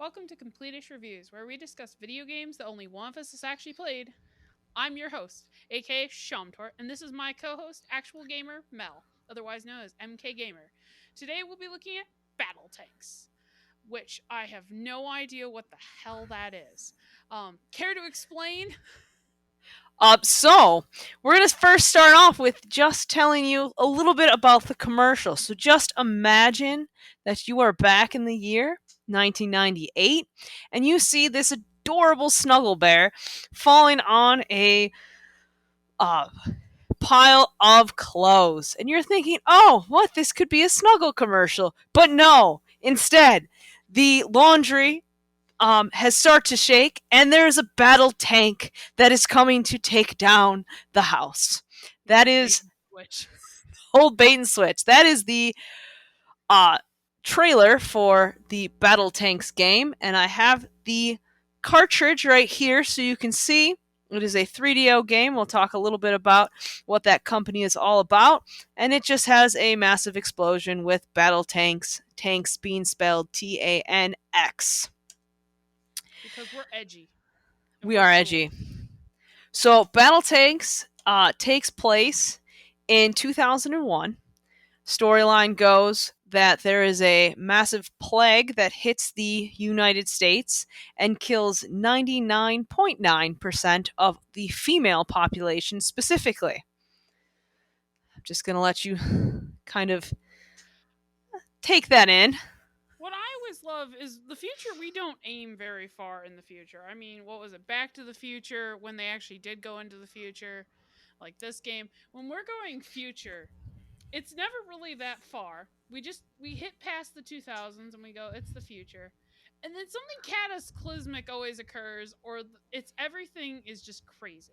Welcome to Completish Reviews, where we discuss video games that only one of us has actually played. I'm your host, aka Shamtort, and this is my co-host, actual gamer Mel, otherwise known as MK Gamer. Today we'll be looking at BattleTanx, which I have no idea what the hell that is. Care to explain? So we're gonna first start off with just telling you a little bit about the commercial. So just imagine that you are back in the year 1998, and you see this adorable snuggle bear falling on a uh, pile of clothes, and you're thinking, "Oh, what? This could be a snuggle commercial." But no, instead, the laundry has started to shake, and there's a battle tank that is coming to take down the house. Yeah, That bait is and switch. old bait and switch. That is the uh, trailer for the Battle Tanks game, and I have the cartridge right here so you can see. It is a 3DO game. We'll talk a little bit about what that company is all about. And it just has a massive explosion with Battle Tanks, tanks being spelled TANX. Because we're edgy and We we're are cool. edgy. So Battle Tanks takes place in 2001. Storyline goes that there is a massive plague that hits the United States and kills 99.9% of the female population specifically. I'm just going to let you kind of take that in. What I always love is the future. We don't aim very far in the future. I mean, what was it? Back to the Future, when they actually did go into the future, like this game. When we're going future, it's never really that far. We hit past the 2000s and we go, it's the future. And then something cataclysmic always occurs, or it's everything is just crazy.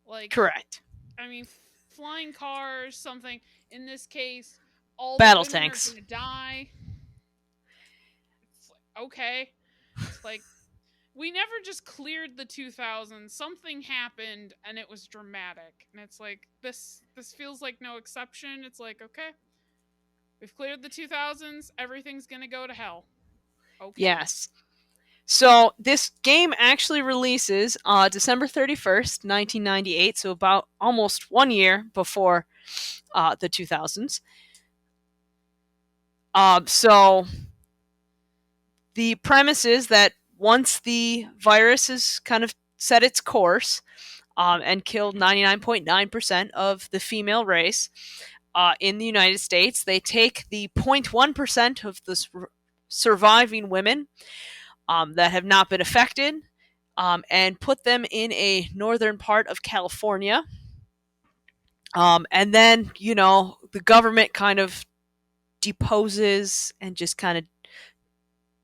Like, Correct. I mean, flying cars, something. In this case, all the Battle women are Tanks. gonna die. It's like, okay. It's like we never just cleared the 2000s. Something happened and it was dramatic. And it's like this feels like no exception. It's like, okay, we've cleared the 2000s. Everything's going to go to hell. Okay. Yes. So this game actually releases December 31st, 1998, so about almost 1 year before the 2000s. So the premise is that once the virus has kind of set its course and killed 99.9% of the female race in the United States, they take the 0.1% of the surviving women that have not been affected and put them in a northern part of California. And then, the government kind of deposes and just kind of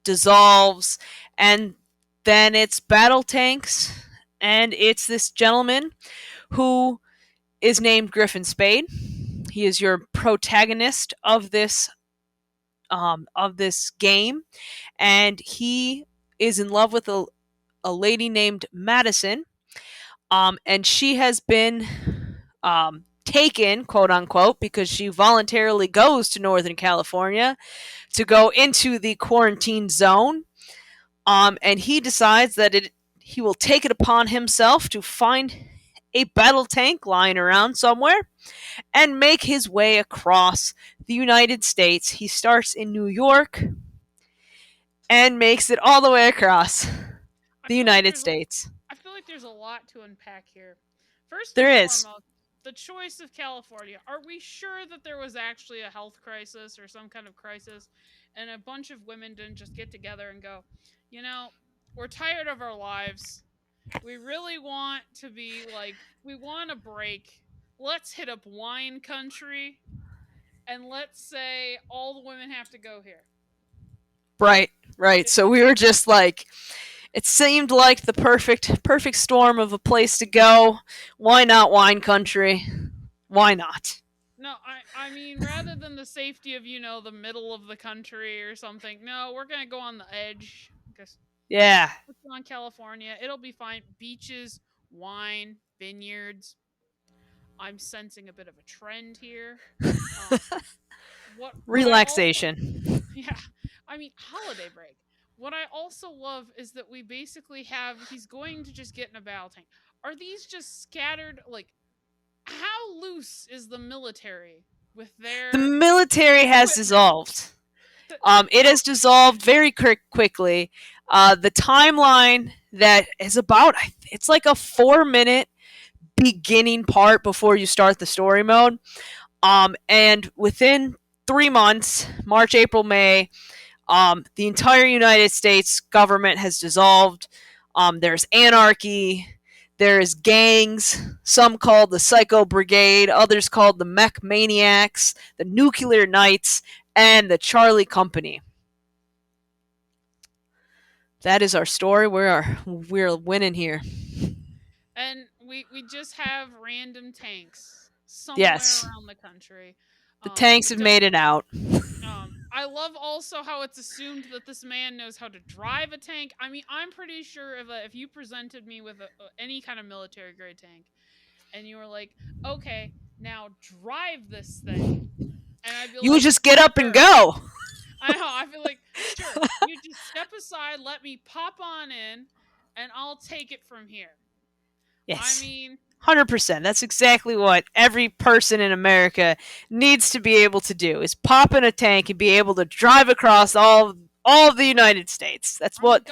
dissolves. And then it's battle tanks. And it's this gentleman who is named Griffin Spade. He is your protagonist of this game, and he is in love with a lady named Madison, and she has been taken, quote unquote, because she voluntarily goes to Northern California to go into the quarantine zone. And he decides that he will take it upon himself to find a battle tank lying around somewhere and make his way across the United States. He starts in New York and makes it all the way across I the feel like United there's States. I feel like there's a lot to unpack here. First There and is. foremost, the choice of California. Are we sure that there was actually a health crisis or some kind of crisis and a bunch of women didn't just get together and go, you know, we're tired of our lives. We really want to be like, we want a break. Let's hit up wine country and let's say all the women have to go here. Right, right. It, So we were just like, it seemed like the perfect storm of a place to go. Why not wine country? Why not? no, I mean, rather than the safety of, the middle of the country or something, no, we're going to go on the edge. Because Yeah. let's go on California. It'll be fine. Beaches, wine, vineyards. I'm sensing a bit of a trend here. Um, what I also Relaxation. yeah, I mean holiday break. what I also love is that we basically have he's going to just get in a battle tank. Are these just scattered like how loose is the military with The their military has equipment? dissolved. The, It how has dissolved very quickly. The timeline that is about, it's like a 4 minute beginning part before you start the story mode. And within 3 months, March, April, May, the entire United States government has dissolved. There's anarchy. There's gangs, some called the Psycho Brigade, others called the Mech Maniacs, the Nuclear Knights, and the Charlie Company. That is our story. We're winning here. and we just have random tanks somewhere Yes, around the country. the tanks We have don't. made it out. I love also how it's assumed that this man knows how to drive a tank. I mean, I'm pretty sure if you presented me with any kind of military grade tank, and you were like, "Okay, now drive this thing," and I'd be You would like, just get up and "Sure." go. I know. I feel like, "Sure." You just step aside, let me pop on in, and I'll take it from here. I Yes. mean, 100%. That's exactly what every person in America needs to be able to do is pop in a tank and be able to drive across all of the United States. I mean, God,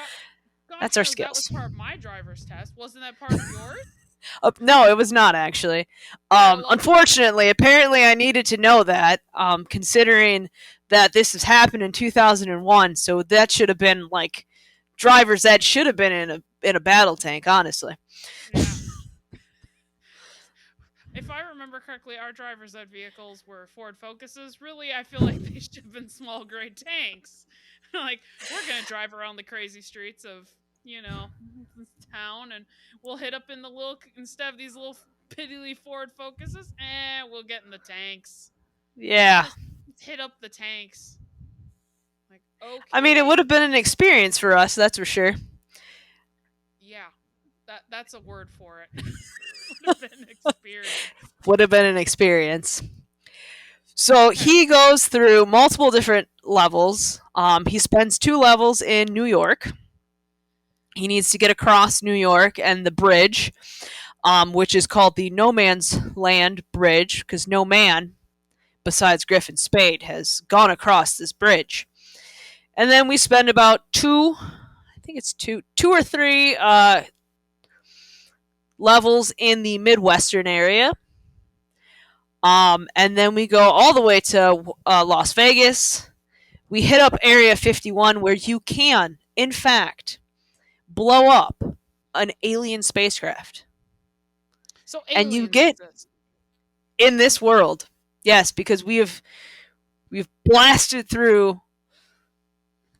That's gosh our knows that was skills. part of my driver's test. Wasn't that part of yours? No, it was not actually. I love that. Unfortunately, apparently I needed to know that, considering that this has happened in 2001. So that should have been like driver's ed should have been in a battle tank. Honestly, Yeah. If I remember correctly, our driver's ed vehicles were Ford Focuses. Really, I feel like they should have been small grade tanks. Like, we're going to drive around the crazy streets of, you know, town and we'll hit up in the little, instead of these little piddly Ford Focuses, we'll get in the tanks. yeah. Let's hit up the tanks. Like, I mean, it okay. would have been an experience for us. That's for sure. Yeah, that's a word for it. Would have been an experience. Would have been an experience. So Okay. he goes through multiple different levels. He spends 2 levels in New York. He needs to get across New York and the bridge, which is called the No Man's Land Bridge, because no man besides Griffin Spade has gone across this bridge. And then we spend about I think it's two or three levels in the Midwestern area. And then we go all the way to Las Vegas. We hit up Area 51, where you can, in fact, blow up an alien spacecraft. So And you aliens get exist. in this world, yes, because we've blasted through,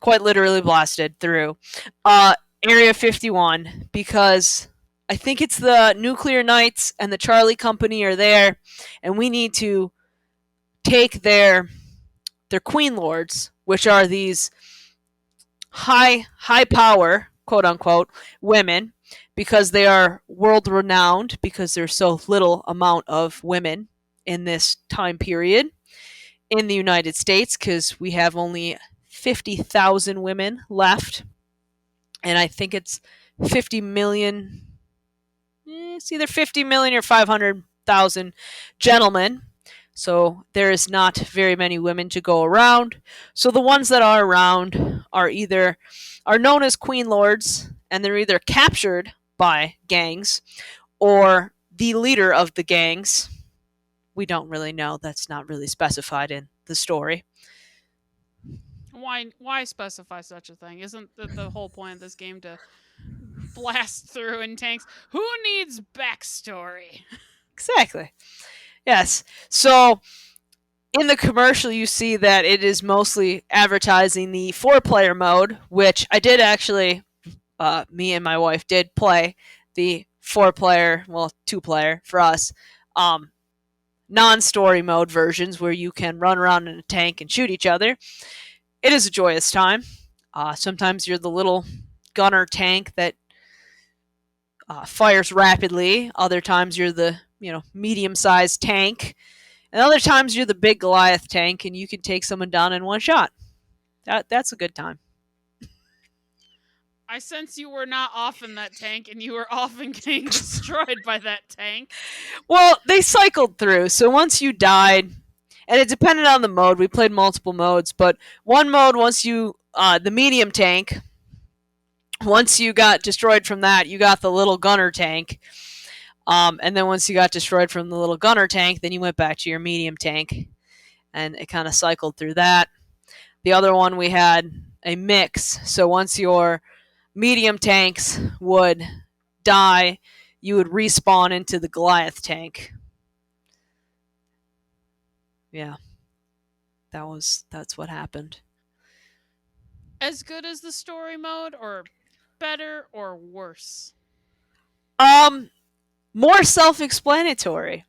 quite literally blasted through, uh, Area 51, because I think it's the Nuclear Knights and the Charlie Company are there, and we need to take their Queen Lords, which are these high power, quote unquote, women, because they are world renowned, because there's so little amount of women in this time period in the United States, because we have only 50,000 women left, and I think it's 50 million. It's either 50 million or 500,000 gentlemen. So there is not very many women to go around. So the ones that are around are known as queen lords, and they're either captured by gangs or the leader of the gangs. We don't really know. That's not really specified in the story. Why specify such a thing? Isn't that the whole point of this game to blast through in tanks? Who needs backstory? Exactly. Yes. So in the commercial, you see that it is mostly advertising the 4 player mode, which I did actually, me and my wife did play the 4 player, well, 2 player for us, non story mode versions where you can run around in a tank and shoot each other. It is a joyous time. Sometimes you're the little gunner tank that fires rapidly. Other times you're the medium sized tank, and other times you're the big Goliath tank, and you can take someone down in one shot. That's a good time. I sense you were not off in that tank, and you were often getting destroyed by that tank. Well, they cycled through. So once you died, and it depended on the mode. We played multiple modes, but one mode, once you the medium tank, once you got destroyed from that, you got the little gunner tank. And then once you got destroyed from the little gunner tank, then you went back to your medium tank, and it kind of cycled through that. The other one, we had a mix. So once your medium tanks would die, you would respawn into the Goliath tank. Yeah, that's what happened. As good as the story mode, or better, or worse? Um, More self-explanatory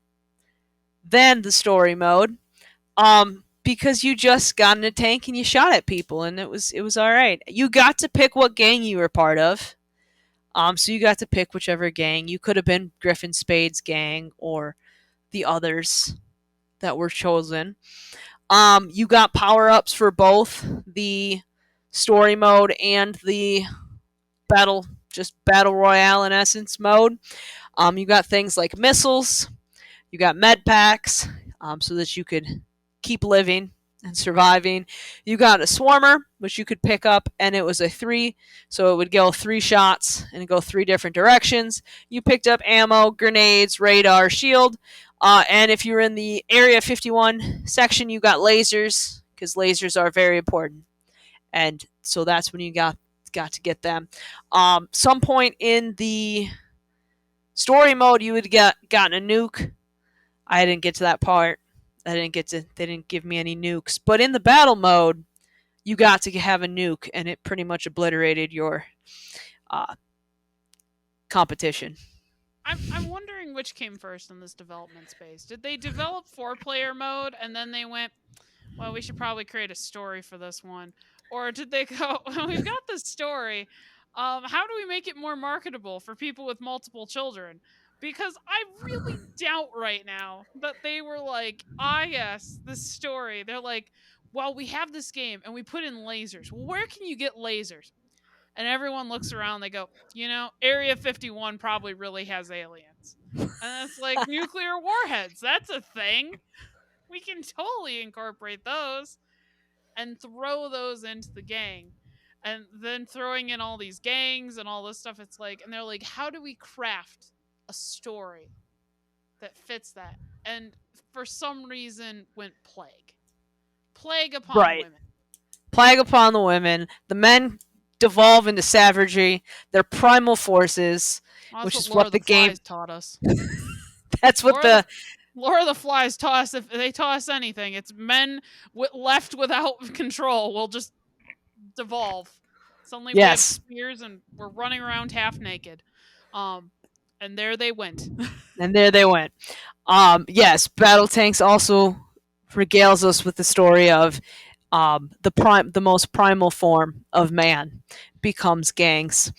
than the story mode. Because you just got in a tank and you shot at people, and it was all right. You got to pick what gang you were part of. So you got to pick whichever gang. You could have been Griffin Spade's gang or the others that were chosen. You got power ups for both the story mode and the battle royale in essence mode. You got things like missiles. You got med packs, so that you could keep living and surviving. You got a swarmer, which you could pick up, and it was a 3, so it would go 3 shots and go 3 different directions. You picked up ammo, grenades, radar, shield, and if you were in the Area 51 section, you got lasers, because lasers are very important. And so that's when you got to get them. Some point in the story mode, you would gotten a nuke. I didn't get to that part. They didn't give me any nukes. But in the battle mode, you got to have a nuke, and it pretty much obliterated your competition. I'm wondering which came first in this development space. Did they develop 4-player mode and then they went, well, we should probably create a story for this one? Or did they go, well, we've got this story. How do we make it more marketable for people with multiple children? Because I really doubt right now that they were like, yes, this story. They're like, well, we have this game and we put in lasers. Well, where can you get lasers? And everyone looks around. They go, Area 51 probably really has aliens. And it's like nuclear warheads. That's a thing. We can totally incorporate those and throw those into the gang. And then throwing in all these gangs and all this stuff, it's like, and they're like, how do we craft a story that fits that? And for some reason, went plague. Plague upon Right. women. Plague upon the women. The men devolve into savagery. They're primal forces, Well, which that's is what Lord what of the the game. Flies taught us. That's what Lord of the Flies taught us, if they taught us anything, it's men left without control will just devolve. Suddenly we have yes, spears and we're running around half naked. And there they went. and there they went. Yes, BattleTanx also regales us with the story of the most primal form of man becomes gangs,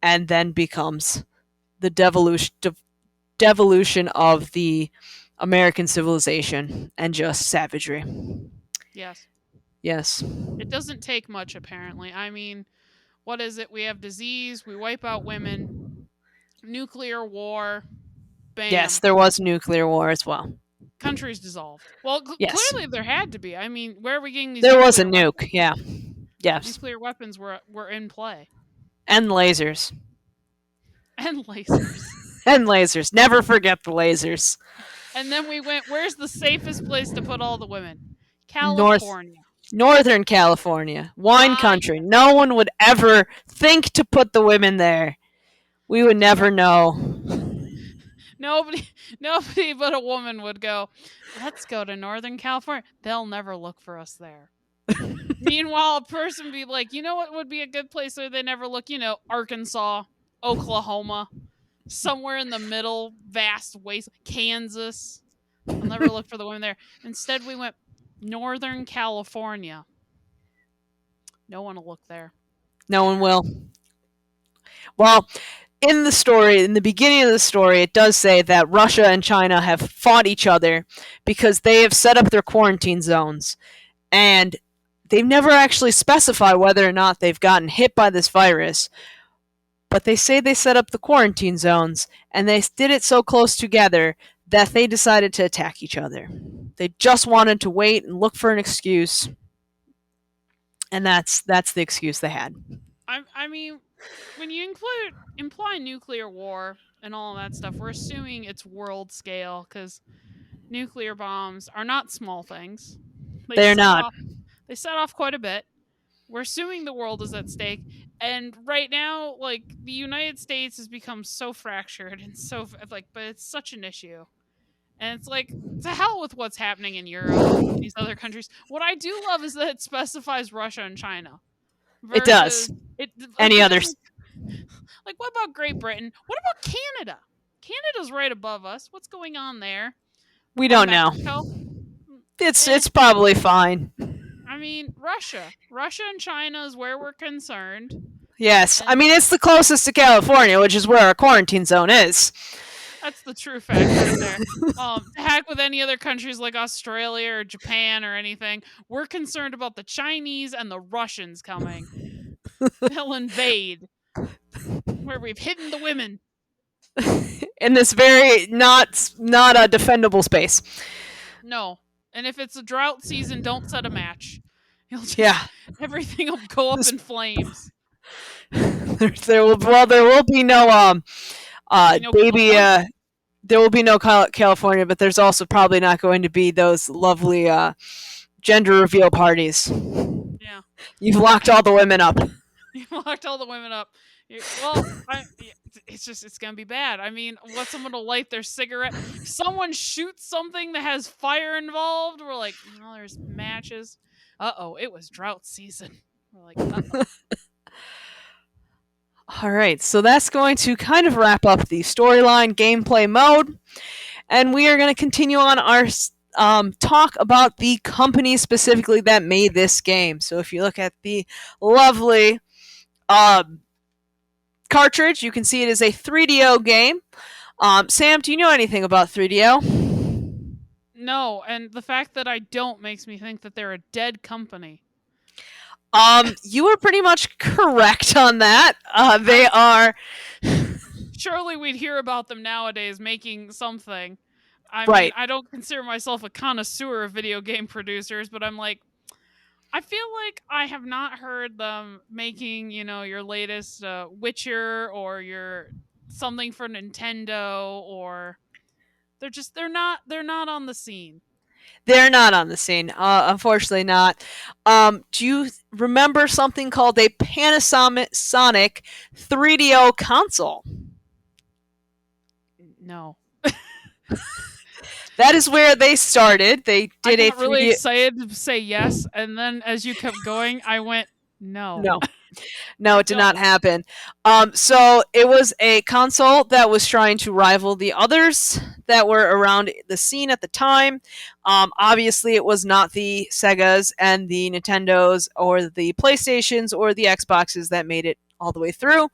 and then becomes the devolution of the American civilization and just savagery. Yes. Yes. It doesn't take much, apparently. I mean, what is it? We have disease, we wipe out women, nuclear war, Yes, bam. there was nuclear war as well. Country's dissolved. Well, Yes. clearly there had to be. I mean, where are we getting these There was a nuclear weapons? nuke, yeah. Yes. Nuclear weapons were in play. And lasers. And lasers. And lasers. Never forget the lasers. And then we went, where's the safest place to put all the women? North California. Northern California. Wine country. Yes. No one would ever think to put the women there. We would never know. Nobody but a woman would go, let's go to Northern California. They'll never look for us there. Meanwhile, a person would be like, you know what would be a good place where they never look? Arkansas, Oklahoma, somewhere in the middle, vast waste, Kansas. I'll never look for the women there. Instead, we went Northern California. No one will look there. No one will. Well, in the beginning of the story, it does say that Russia and China have fought each other because they have set up their quarantine zones. And they've never actually specified whether or not they've gotten hit by this virus. But they say they set up the quarantine zones, and they did it so close together that they decided to attack each other. They just wanted to wait and look for an excuse, and that's the excuse they had. I mean, when you imply nuclear war and all that stuff, we're assuming it's world scale because nuclear bombs are not small things. They They're set not. off they set off quite a bit. We're assuming the world is at stake, and right now, like the United States has become so fractured and so like, but it's such an issue. And it's like, to hell with what's happening in Europe and these other countries. What I do love is that it specifies Russia and China It versus does. it like Any because others? like what about Great Britain? What about Canada? Canada's right above us. What's going on there? We Or don't know. Mexico? It's probably fine. I mean, Russia and China is where we're concerned. Yes, I And mean it's the closest to California, which is where our quarantine zone is. that's the true fact right there. To heck with any other countries like Australia or Japan or anything. We're concerned about the Chinese and the Russians coming. They'll invade where we've hidden the women. In this very not a defendable space. No. And if it's a drought season, don't set a match. You'll just Yeah, everything will go up this, in flames. there will be no There'll be no baby California. there will be no California, but there's also probably not going to be those lovely gender reveal parties. Yeah. You've locked all the women up. You locked all the women up. It's gonna be bad. I mean, what someone to light their cigarette? If someone shoots something that has fire involved, we're like, no, there's matches. Uh-oh, it was drought season. We're like, uh-oh. All right, so that's going to kind of wrap up the storyline gameplay mode, and we are going to continue on our talk about the company specifically that made this game. So if you look at the lovely cartridge, you can see it is a 3DO game. Sam, do you know anything about 3DO? No, and the fact that I don't makes me think that they're a dead company. You were pretty much correct on that. They are Surely we'd hear about them nowadays making something. I mean, right. I don't consider myself a connoisseur of video game producers, but I'm like, I feel like I have not heard them making, your latest Witcher or your something for Nintendo, or they're not on the scene. They're not on the scene. Unfortunately, not. Do you remember something called a Panasonic 3DO console? No. That is where they started. They I did a got really 3D. excited to say yes, and then as you kept going, I went no. No, no, I it did don't. not happen. So it was a console that was trying to rival the others that were around the scene at the time. Obviously, it was not the Segas and the Nintendos or the PlayStations or the Xboxes that made it all the way through.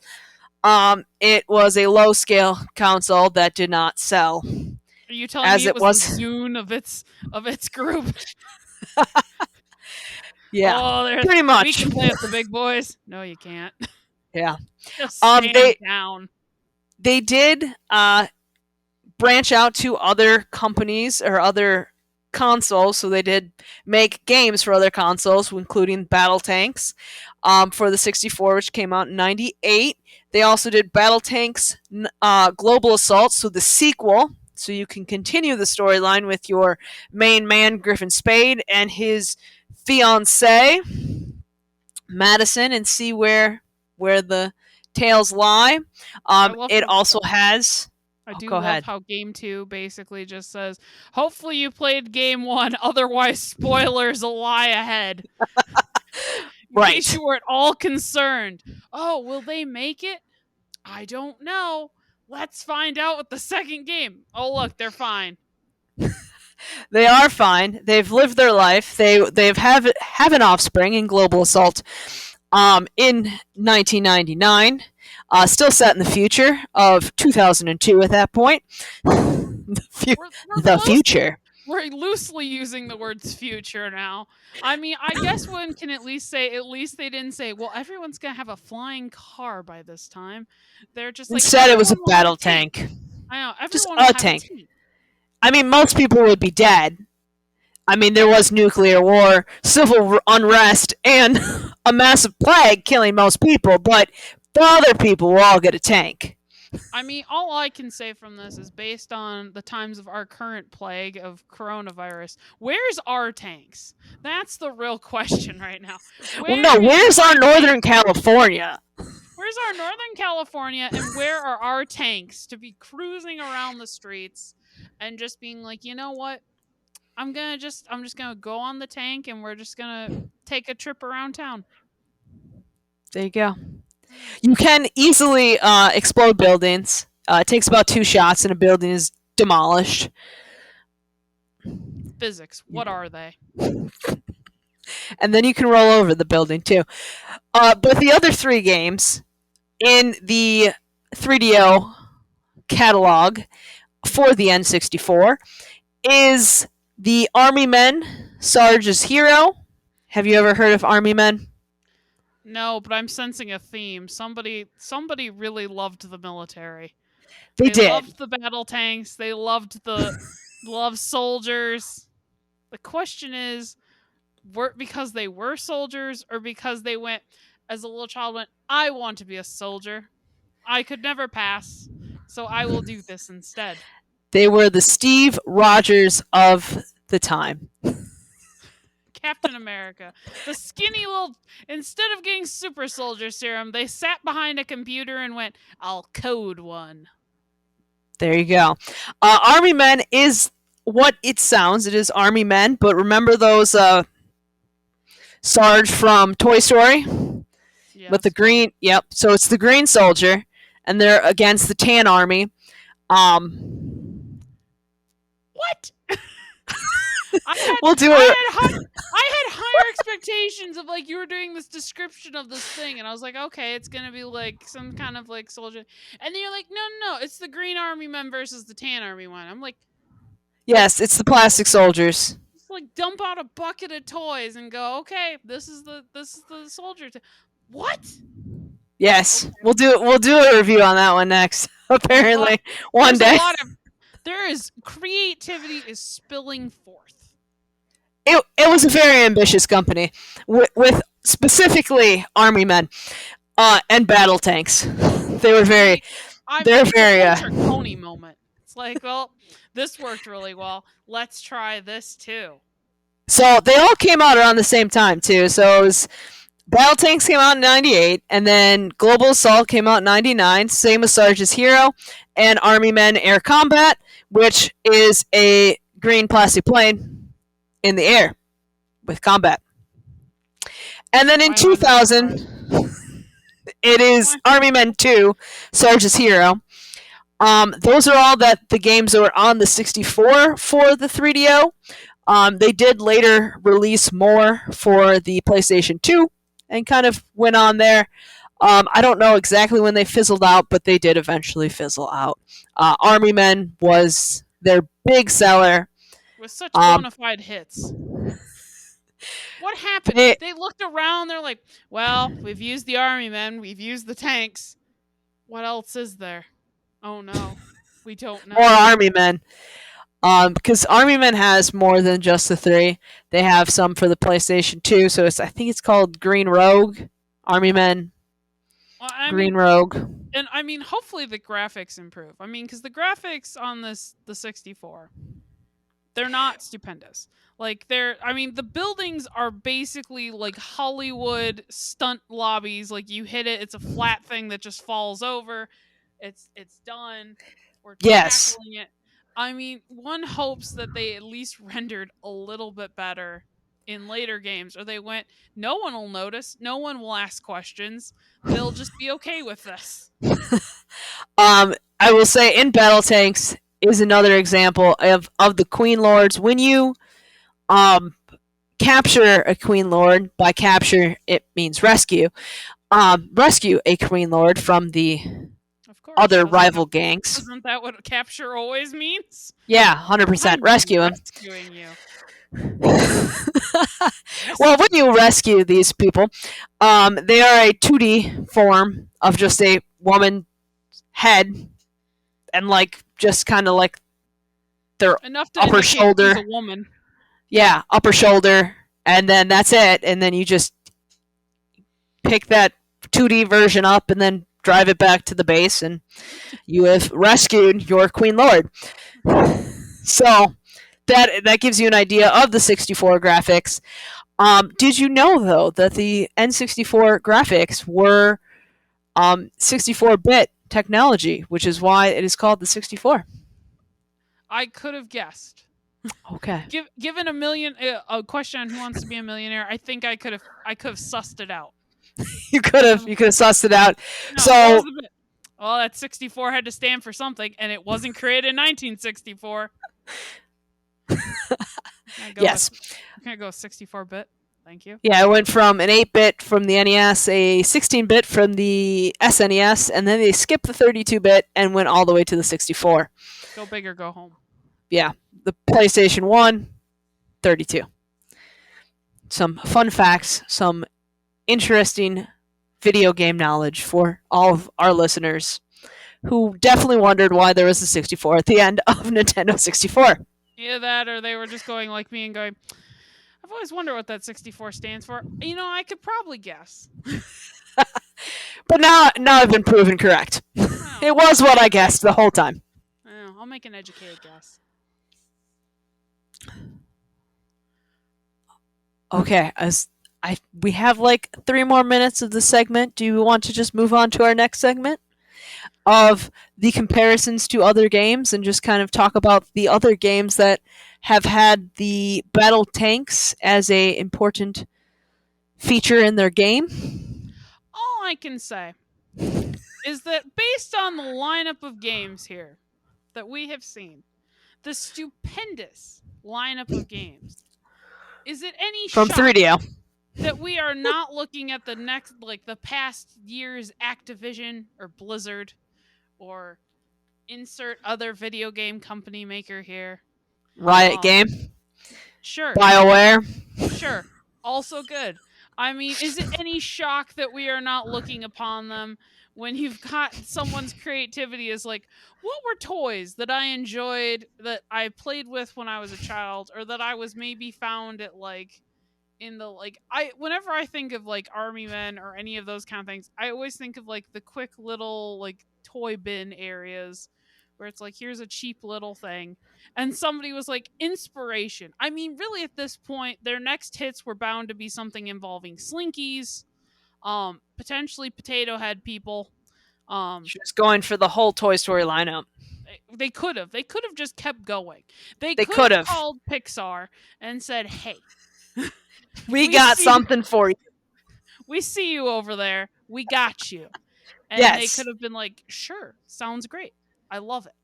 It was a low scale console that did not sell, Are you telling as me it it was the was. Zune of its group? Yeah, Oh, pretty we much. can play with the big boys. No, you can't. Yeah. Just Um, stand they down. they did branch out to other companies or other consoles. So they did make games for other consoles, including BattleTanx for the 64, which came out in '98. They also did BattleTanx Global Assault, so the sequel. So you can continue the storyline with your main man, Griffin Spade, and his fiancee, Madison, and see where the tales lie. I love It how also has. I Oh, do go love ahead. how game 2 basically just says, "Hopefully you played game 1, otherwise spoilers lie ahead." In case Right. you were at all concerned. Oh, will they make it? I don't know. Let's find out with the second game. Oh, look, they're fine. They are fine. They've lived their life. They've have an offspring in Global Assault. In 1999, still set in the future of 2002. At that point, We're the close. future. we're loosely using the words future now. I mean, I guess one can at least say, at least they didn't say, well, everyone's gonna have a flying car by this time. They're just like, Instead, it was a everyone will have a battle tank. tank. I know, Just everyone will a have a tank. tank. I mean, most people would be dead. I mean, there was nuclear war, civil unrest, and a massive plague killing most people, but the other people will all get a tank. I mean, all I can say from this is based on the times of our current plague of coronavirus. Where's our tanks? That's the real question right now. Well, no, Where is where's our my Northern tank? California? Where's our Northern California, and where are our tanks to be cruising around the streets and just being like, you know what? I'm just gonna go on the tank and we're just gonna take a trip around town. There you go. You can easily explode buildings. It takes about 2 shots and a building is demolished. Physics, what are they? And then you can roll over the building too. But the other 3 games in the 3DO catalog for the N64 is the Army Men Sarge's Hero. Have you ever heard of Army Men? No, but I'm sensing a theme. Somebody really loved the military. They They did. loved the battle tanks. They loved the loved soldiers. The question is, were because they were soldiers or because they went as a little child went, I want to be a soldier. I could never pass, so I will do this instead. They were the Steve Rogers of the time. Captain America. The skinny little, instead of getting super soldier serum, they sat behind a computer and went, I'll code one. There you go. Army Men is what it sounds. It is Army Men, but remember those Sarge from Toy Story? Yes. With the green, yep. So it's the green soldier, and they're against the tan army. What? We'll do it. I had higher expectations of like you were doing this description of this thing, and I was like, okay, it's gonna be like some kind of like soldier, and then you're like, no, it's the Green Army men versus the Tan Army one. I'm like, Yes, it's the plastic soldiers. just like dump out a bucket of toys and go, okay, this is the soldier. What? Yes, Okay. we'll do a review on that one next. Apparently, one There's day. a lot of there is creativity is spilling forth. It was a very ambitious company with specifically Army Men and battle tanks. They were very. They're it's very. a Coney moment. It's like, well, this worked really well. Let's try this too. So they all came out around the same time too. So it was Battle Tanks came out in '98, and then Global Assault came out in '99. Same with Sarge's Hero and Army Men Air Combat, which is a green plastic plane in the air with combat. And then in 2000, it is Army Men 2, Sarge's Hero. Those are all the games that were on the 64 for the 3DO. They did later release more for the PlayStation 2 and kind of went on there. I don't know exactly when they fizzled out, but they did eventually fizzle out. Army Men was their big seller. With such bona fide hits. What happened? They looked around, they're like, well, we've used the Army Men, we've used the tanks. What else is there? Oh no. We don't know. More Army Men. Because Army Men has more than just the 3. They have some for the PlayStation 2, so I think it's called Green Rogue. Army Men. Green Rogue. And I mean, hopefully the graphics improve. I mean, because the graphics on the 64, they're not stupendous. Like the buildings are basically like Hollywood stunt lobbies. Like you hit it, it's a flat thing that just falls over. It's done. We're tackling it. I mean, one hopes that they at least rendered a little bit better in later games, or they went, no one will notice, no one will ask questions. They'll just be okay with this. I will say in Battle Tanks is another example of the Queen Lords. When you capture a Queen Lord, by capture it means rescue. Rescue a Queen Lord from the other Wasn't that rival gangs. wasn't that what capture always means? Yeah, 100% I'm rescue him. rescuing you. Well, when Rescue. you rescue these people, they are a 2D form of just a woman head and like just kind of like their Enough to upper indicate she's shoulder. a woman. Yeah, upper shoulder, and then that's it. And then you just pick that 2D version up and then drive it back to the base, and you have rescued your Queen Lord. So that gives you an idea of the 64 graphics. Did you know though that the N64 graphics were 64-bit technology, which is why it is called the 64? I could have guessed. Okay, Given a question on Who Wants to Be a Millionaire, I think I could have sussed it out. you could have Um, sussed it out. no, what was So the bit? Well, that 64 had to stand for something, and it wasn't created in 1964. Can I go yes, with? Can I go 64-bit? Thank you. yeah, it went from an 8-bit from the NES, a 16-bit from the SNES, and then they skipped the 32-bit and went all the way to the 64. Go big or go home. Yeah, the PlayStation 1, 32. Some fun facts, some interesting video game knowledge for all of our listeners who definitely wondered why there was a 64 at the end of Nintendo 64. Either that, or they were just going like me and going, I've always wondered what that 64 stands for. I could probably guess. But now I've been proven correct. Well, It was what I guessed the whole time. I'll make an educated guess. Okay, we have like 3 more minutes of the segment. Do you want to just move on to our next segment of the comparisons to other games and just kind of talk about the other games that have had the BattleTanx as a important feature in their game? All I can say is that based on the lineup of games here that we have seen, the stupendous lineup of games, is it any From shock 3DO. that we are not looking at the past year's Activision or Blizzard or insert other video game company maker here? Riot Um, Game. sure, BioWare. sure, also good. I mean, is it any shock that we are not looking upon them when you've got someone's creativity is like, what were toys that I enjoyed that I played with when I was a child, or that I was maybe found at in the I whenever I think of army men or any of those kind of things, I always think of the quick little toy bin areas where it's like, here's a cheap little thing, and somebody was like, inspiration. I mean, really at this point their next hits were bound to be something involving slinkies, potentially potato head people. Just going for the whole Toy Story lineup. They could have just kept going. They They could could have have. called Pixar and said, hey, We we got see something for you. we see you over there. We got you. And they Yes, could have been like, sure, sounds great. I love it.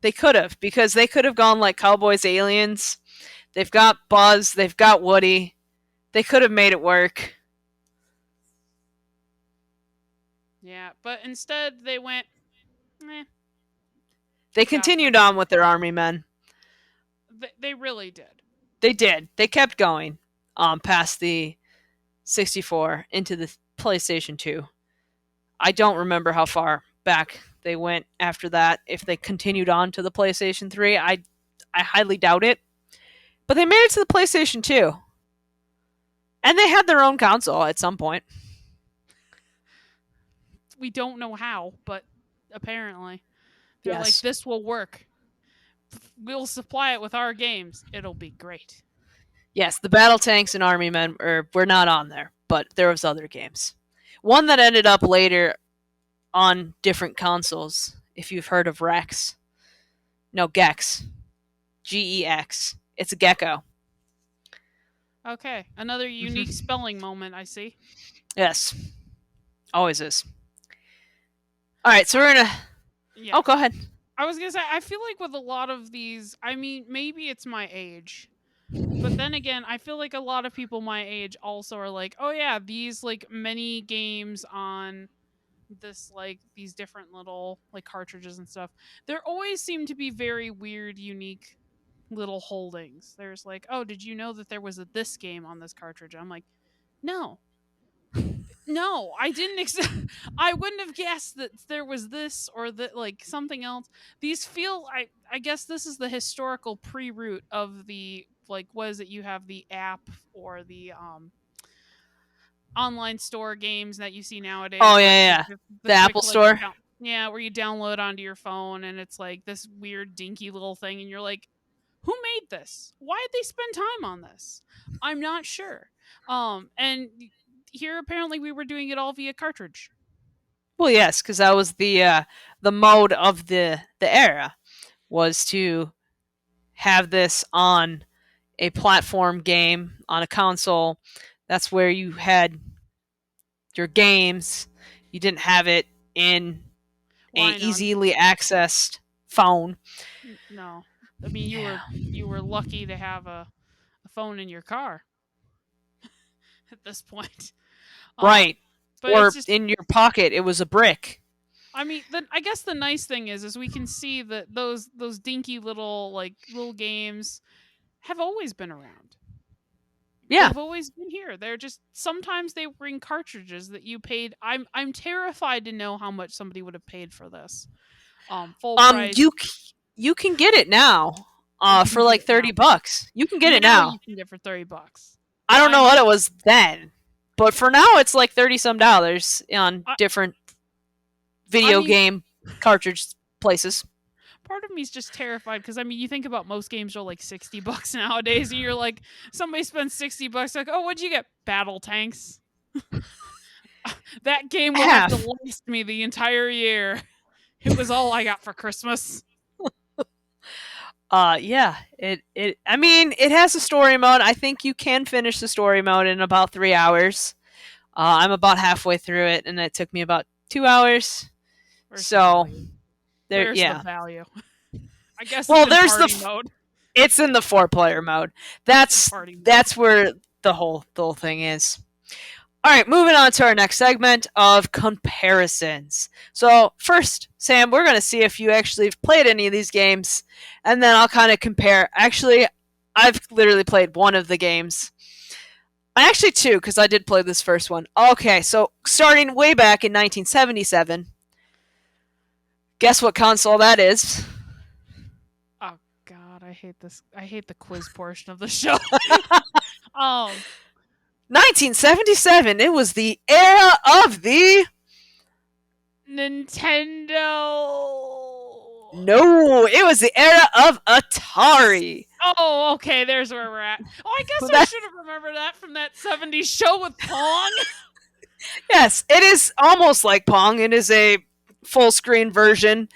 they could have, because they could have gone like Cowboys Aliens. They've got Buzz, they've got Woody. They could have made it work. Yeah, but instead they went, eh, They we got continued them. on with their army men. They really did. They did. They kept going past the 64 into the PlayStation 2. I don't remember how far back they went after that. If they continued on to the PlayStation 3, I highly doubt it. But they made it to the PlayStation 2. And they had their own console at some point. We don't know how, but apparently they're like, Yes. this will work. We'll supply it with our games. It'll be great. Yes, the BattleTanx and Army Men were not on there, but there was other games. One that ended up later on different consoles, if you've heard of Rex. No, Gex. Gex. It's a gecko. Okay, another unique spelling moment, I see. Yes. Always is. Alright, so we're gonna... Yeah. Oh, go ahead. I was gonna say, I feel like with a lot of these, I mean, maybe it's my age, but then again, I feel like a lot of people my age also are like, oh yeah, these mini games on this like these different little like cartridges and stuff, there always seem to be very weird, unique little holdings. There's like, oh, did you know that there was this game on this cartridge? I'm like, no, no, I didn't. I wouldn't have guessed that there was this or that like something else. These feel. I guess this is the historical pre-root of the like. What is it? You have the app or the online store games that you see Oh nowadays, where yeah, it's like yeah. the The quick Apple like Store. yeah, where you download onto your phone and it's like this weird dinky little thing, and you're like, who made this? Why did they spend time on this? I'm not sure. And here apparently we were doing it all via cartridge. Well, yes, because that was the mode of the era, was to have this on a platform game on a console. That's where you had your games. You didn't have it in a Why not? easily accessed phone. No, I mean Yeah. you were lucky to have a phone in your car at this point. Right. But it's Or just in your pocket, it was a brick. I mean, I guess the nice thing is we can see that those dinky little like little games have always been around. Yeah. They've always been here. They're just sometimes they bring cartridges that you paid. I'm terrified to know how much somebody would have paid for this. Full Um, price. you you can get it now. You For can get like it now. $30. You can get it Now now. you can get for $30. I don't know I'm what it was then, but for now it's like 30 some dollars on I, different I video mean, game cartridge places. part of me is just terrified because I mean, you think about most games are like $60 nowadays, and you're like, somebody spends $60, like, oh, what'd you get? BattleTanx. That game will have to Half. last me the entire year. It was all I got for Christmas. Yeah, it I mean, it has a story mode. I think you can finish the story mode in about 3 hours. I'm about halfway through it and it took me about 2 hours. Where's the So, value? there Where's the yeah. value? I guess it's Well, in there's party mode. it's in the 4-player mode. It's in That's party mode. that's where the whole thing is. All right, moving on to our next segment of comparisons. So, first, Sam, we're going to see if you actually have played any of these games, and then I'll kind of compare. Actually, I've literally played one of the games. Actually, two, because I did play this first one. Okay, so starting way back in 1977, guess what console that is? Oh God, I hate this. I hate the quiz portion of the show. um, 1977, it was the era of the. Nintendo. No, it was the era of Atari. Oh, okay. There's where we're at. Oh, I guess I That, should have remembered that from that '70s show with Pong. yes, it is almost like Pong. It is a full screen version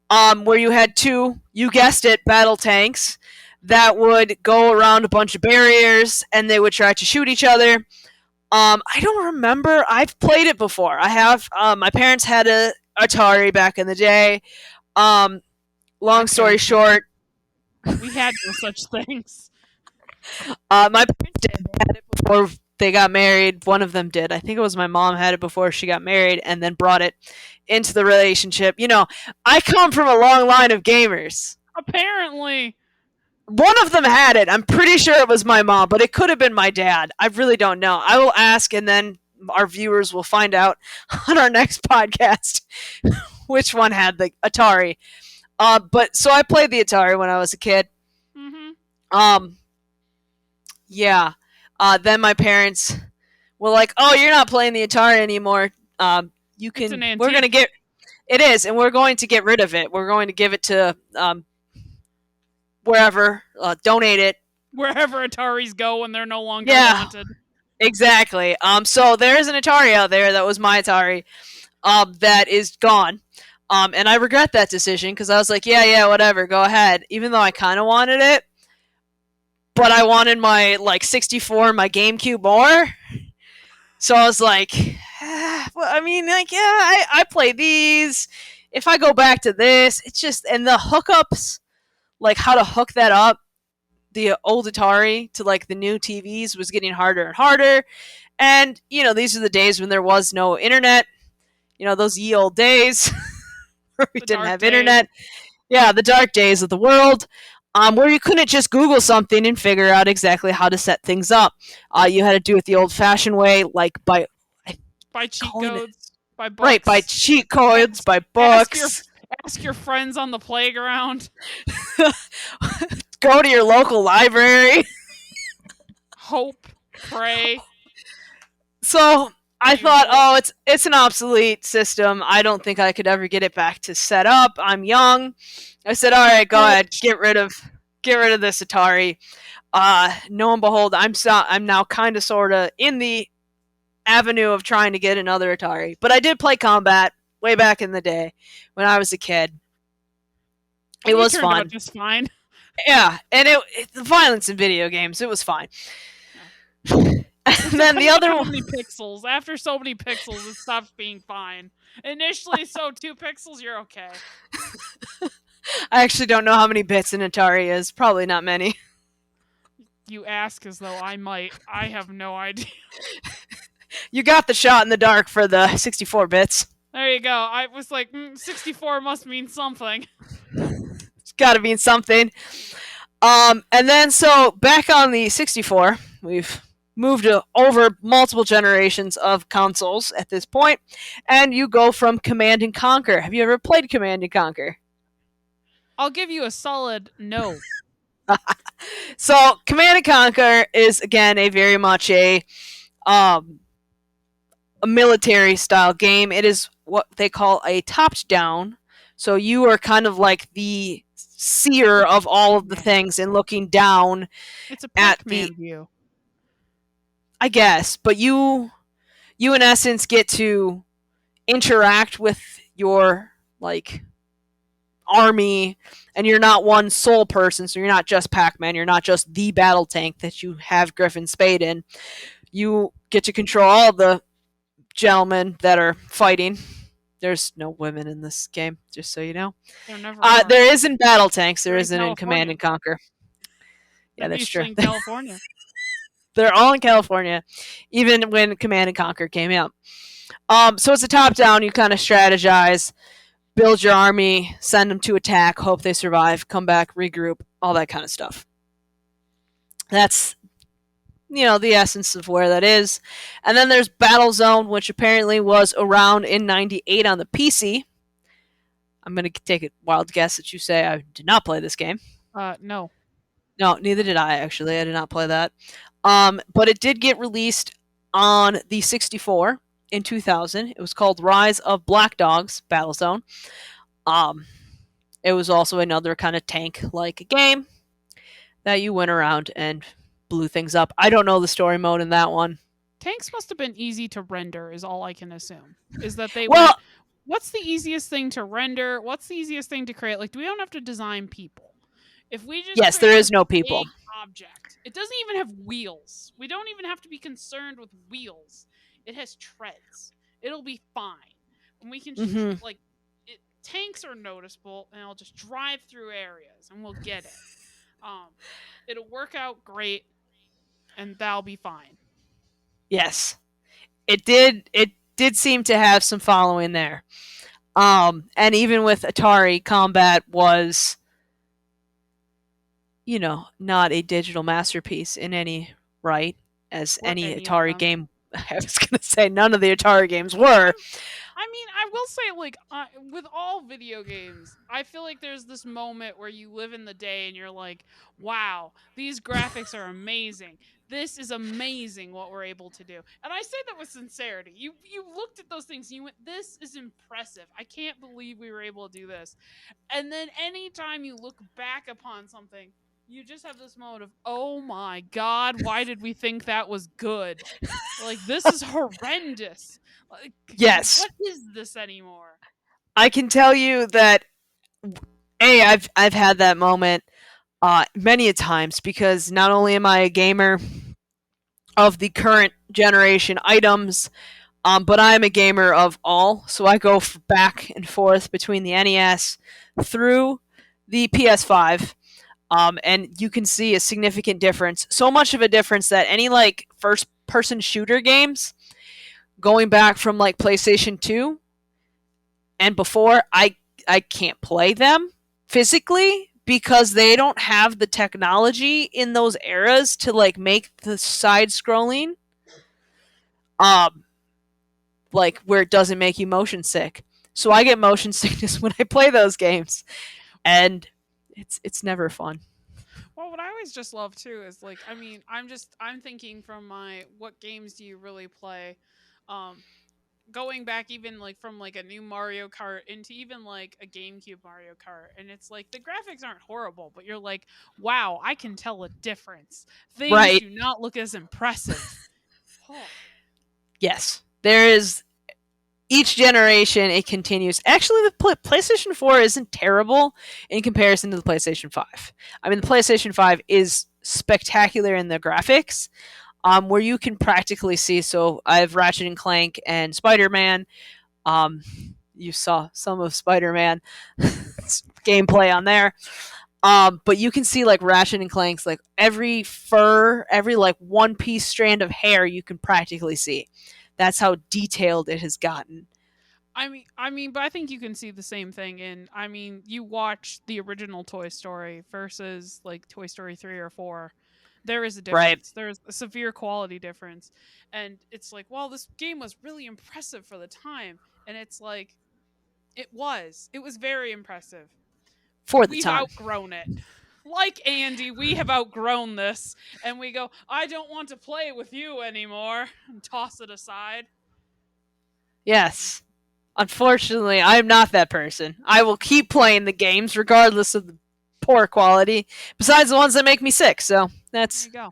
where you had two, you guessed it, battle tanks that would go around a bunch of barriers and they would try to shoot each other. I don't remember. I've played it before. I have. My parents had a Atari back in the day. My Long story parents, short, we had no such things. my parents did. They had it before they got married. One of them did. I think it was my mom had it before she got married and then brought it into the relationship. You know, I come from a long line of gamers. Apparently, One of them had it. I'm pretty sure it was my mom, but it could have been my dad. I really don't know. I will ask, and then our viewers will find out on our next podcast which one had the Atari. But so I played the Atari when I was a kid. mm-hmm. Um, yeah. Then my parents were like, "Oh, you're not playing the Atari anymore. You It's an can. We're antique. gonna get. It is, and we're going to get rid of it. We're going to give it to wherever. Donate it. Wherever Ataris go when they're no longer Yeah, wanted. exactly. So there is an Atari out there that was my Atari. That is gone. And I regret that decision because I was like, yeah, whatever, go ahead. Even though I kind of wanted it, but I wanted my like 64, my GameCube more. So I was like, well, I mean, like, yeah, I play these. If I go back to this, it's just and the hookups, like how to hook that up, the old Atari to like the new TVs was getting harder and harder. And you know, these are the days when there was no internet. those ye old days where we The didn't dark have days. internet. Yeah, the dark days of the world, where you couldn't just Google something and figure out exactly how to set things up. You had to do it the old-fashioned way, like by By cheat calling it codes, by right by books. cheat codes, Ask, by ask your books. ask your friends on the playground. Go to your local library. Hope, pray, So the I thought, usual. oh, it's an obsolete system. I don't think I could ever get it back to set up. I'm young. I said, all You right, go ahead, foolish. get rid of this Atari. Lo and behold, I'm now kind of sort of in the avenue of trying to get another Atari. But I did play Combat way back in the day when I was a kid. It You was turned out fun. just fine. Yeah, and the violence in video games, it was fine. Yeah. And It then the depends on other how one, many pixels. After so many pixels, it stops being fine. Initially, so 2 pixels, you're okay. I actually don't know how many bits an Atari is. Probably not many. You ask as though I might. I have no idea. You got the shot in the dark for the 64 bits. There you go. I was like, 64 must mean something. It's got to mean something. And then so back on the 64, we've moved over multiple generations of consoles at this point, and you go from Command and Conquer. Have you ever played Command and Conquer? I'll give you a solid no. So Command and Conquer is again a very much um, a military style game. It is what they call a top down. So you are kind of like the seer of all of the things and looking down It's a at the, Pac-Man view. I guess, but you in essence get to interact with your like army, and you're not one sole person, so you're not just Pac-Man, you're not just the battle tank that you have Griffin Spade in. You get to control all the gentlemen that are fighting. There's no women in this game, just so you know. There never are. There is in BattleTanx, there They're in isn't in Command California. and Conquer. Yeah, They're that's true. usually in California. They're all in California, even when Command and Conquer came out. So it's a top down, you kind of strategize, build your army, send them to attack, hope they survive, come back, regroup, all that kind of stuff. That's the essence of where that is. And then there's Battlezone, which apparently was around in 98 on the PC. I'm going to take a wild guess that you say I did not play this game. No. No, neither did I, actually. I did not play that. But it did get released on the 64 in 2000. It was called Rise of Black Dogs Battlezone. It was also another kind of tank-like game that you went around and blew things up. I don't know the story mode in that one. Tanks must have been easy to render, is all I can assume. Is that they Well, went, what's the easiest thing to render? What's the easiest thing to create? Like, we don't have to design people. If we just yes, there create is this no people. big object, it doesn't even have wheels. We don't even have to be concerned with wheels. It has treads. It'll be fine. And we can just, tanks are noticeable, and I'll just drive through areas, and we'll get it. It'll work out great, and that'll be fine. Yes, it did. It did seem to have some following there. And even with Atari, Combat was, not a digital masterpiece in any right, as Or any any of Atari them. game. I was going to say none of the Atari games were. I mean, I will say, like, with all video games, I feel like there's this moment where you live in the day and you're like, wow, these graphics are amazing. This is amazing what we're able to do. And I say that with sincerity. You looked at those things and you went, this is impressive. I can't believe we were able to do this. And then anytime you look back upon something, you just have this moment of, oh my God, why did we think that was good? Like, this is horrendous. Like, Yes. what is this anymore? I can tell you that I've had that moment many a times, because not only am I a gamer of the current generation items, but I'm a gamer of all. So I go back and forth between the NES through the PS5. And you can see a significant difference. So much of a difference that any first person shooter games, going back from PlayStation 2 and before, I can't play them physically because they don't have the technology in those eras to like make the side scrolling um like where it doesn't make you motion sick. So I get motion sickness when I play those games, and it's never fun. Well, what I always just love too is like, I mean, I'm thinking from my what games do you really play? Um, Going back even like from like a new Mario Kart into even like a GameCube Mario Kart, and it's like the graphics aren't horrible, but you're like, wow, I can tell a difference. Things Right. do not look as impressive. Oh, Yes. There is each generation it continues. Actually, the PlayStation 4 isn't terrible in comparison to the PlayStation 5. I mean, the PlayStation 5 is spectacular in the graphics, where you can practically see. So I have Ratchet and Clank and Spider Man. Um, you saw some of Spider Man gameplay on there. But you can see like Ratchet and Clank's like every fur, every like one piece strand of hair you can practically see. That's how detailed it has gotten. but I think you can see the same thing in. I mean, you watch the original Toy Story versus like Toy Story 3 or 4. There is a Right. difference. There's a severe quality difference, and it's like, well, this game was really impressive for the time, and it's like, it was very impressive. For the We've time. outgrown it. Like Andy, we have outgrown this, and we go, I don't want to play with you anymore, and toss it aside. Yes. Unfortunately, I'm not that person. I will keep playing the games regardless of the poor quality, besides the ones that make me sick. So There that's. you go.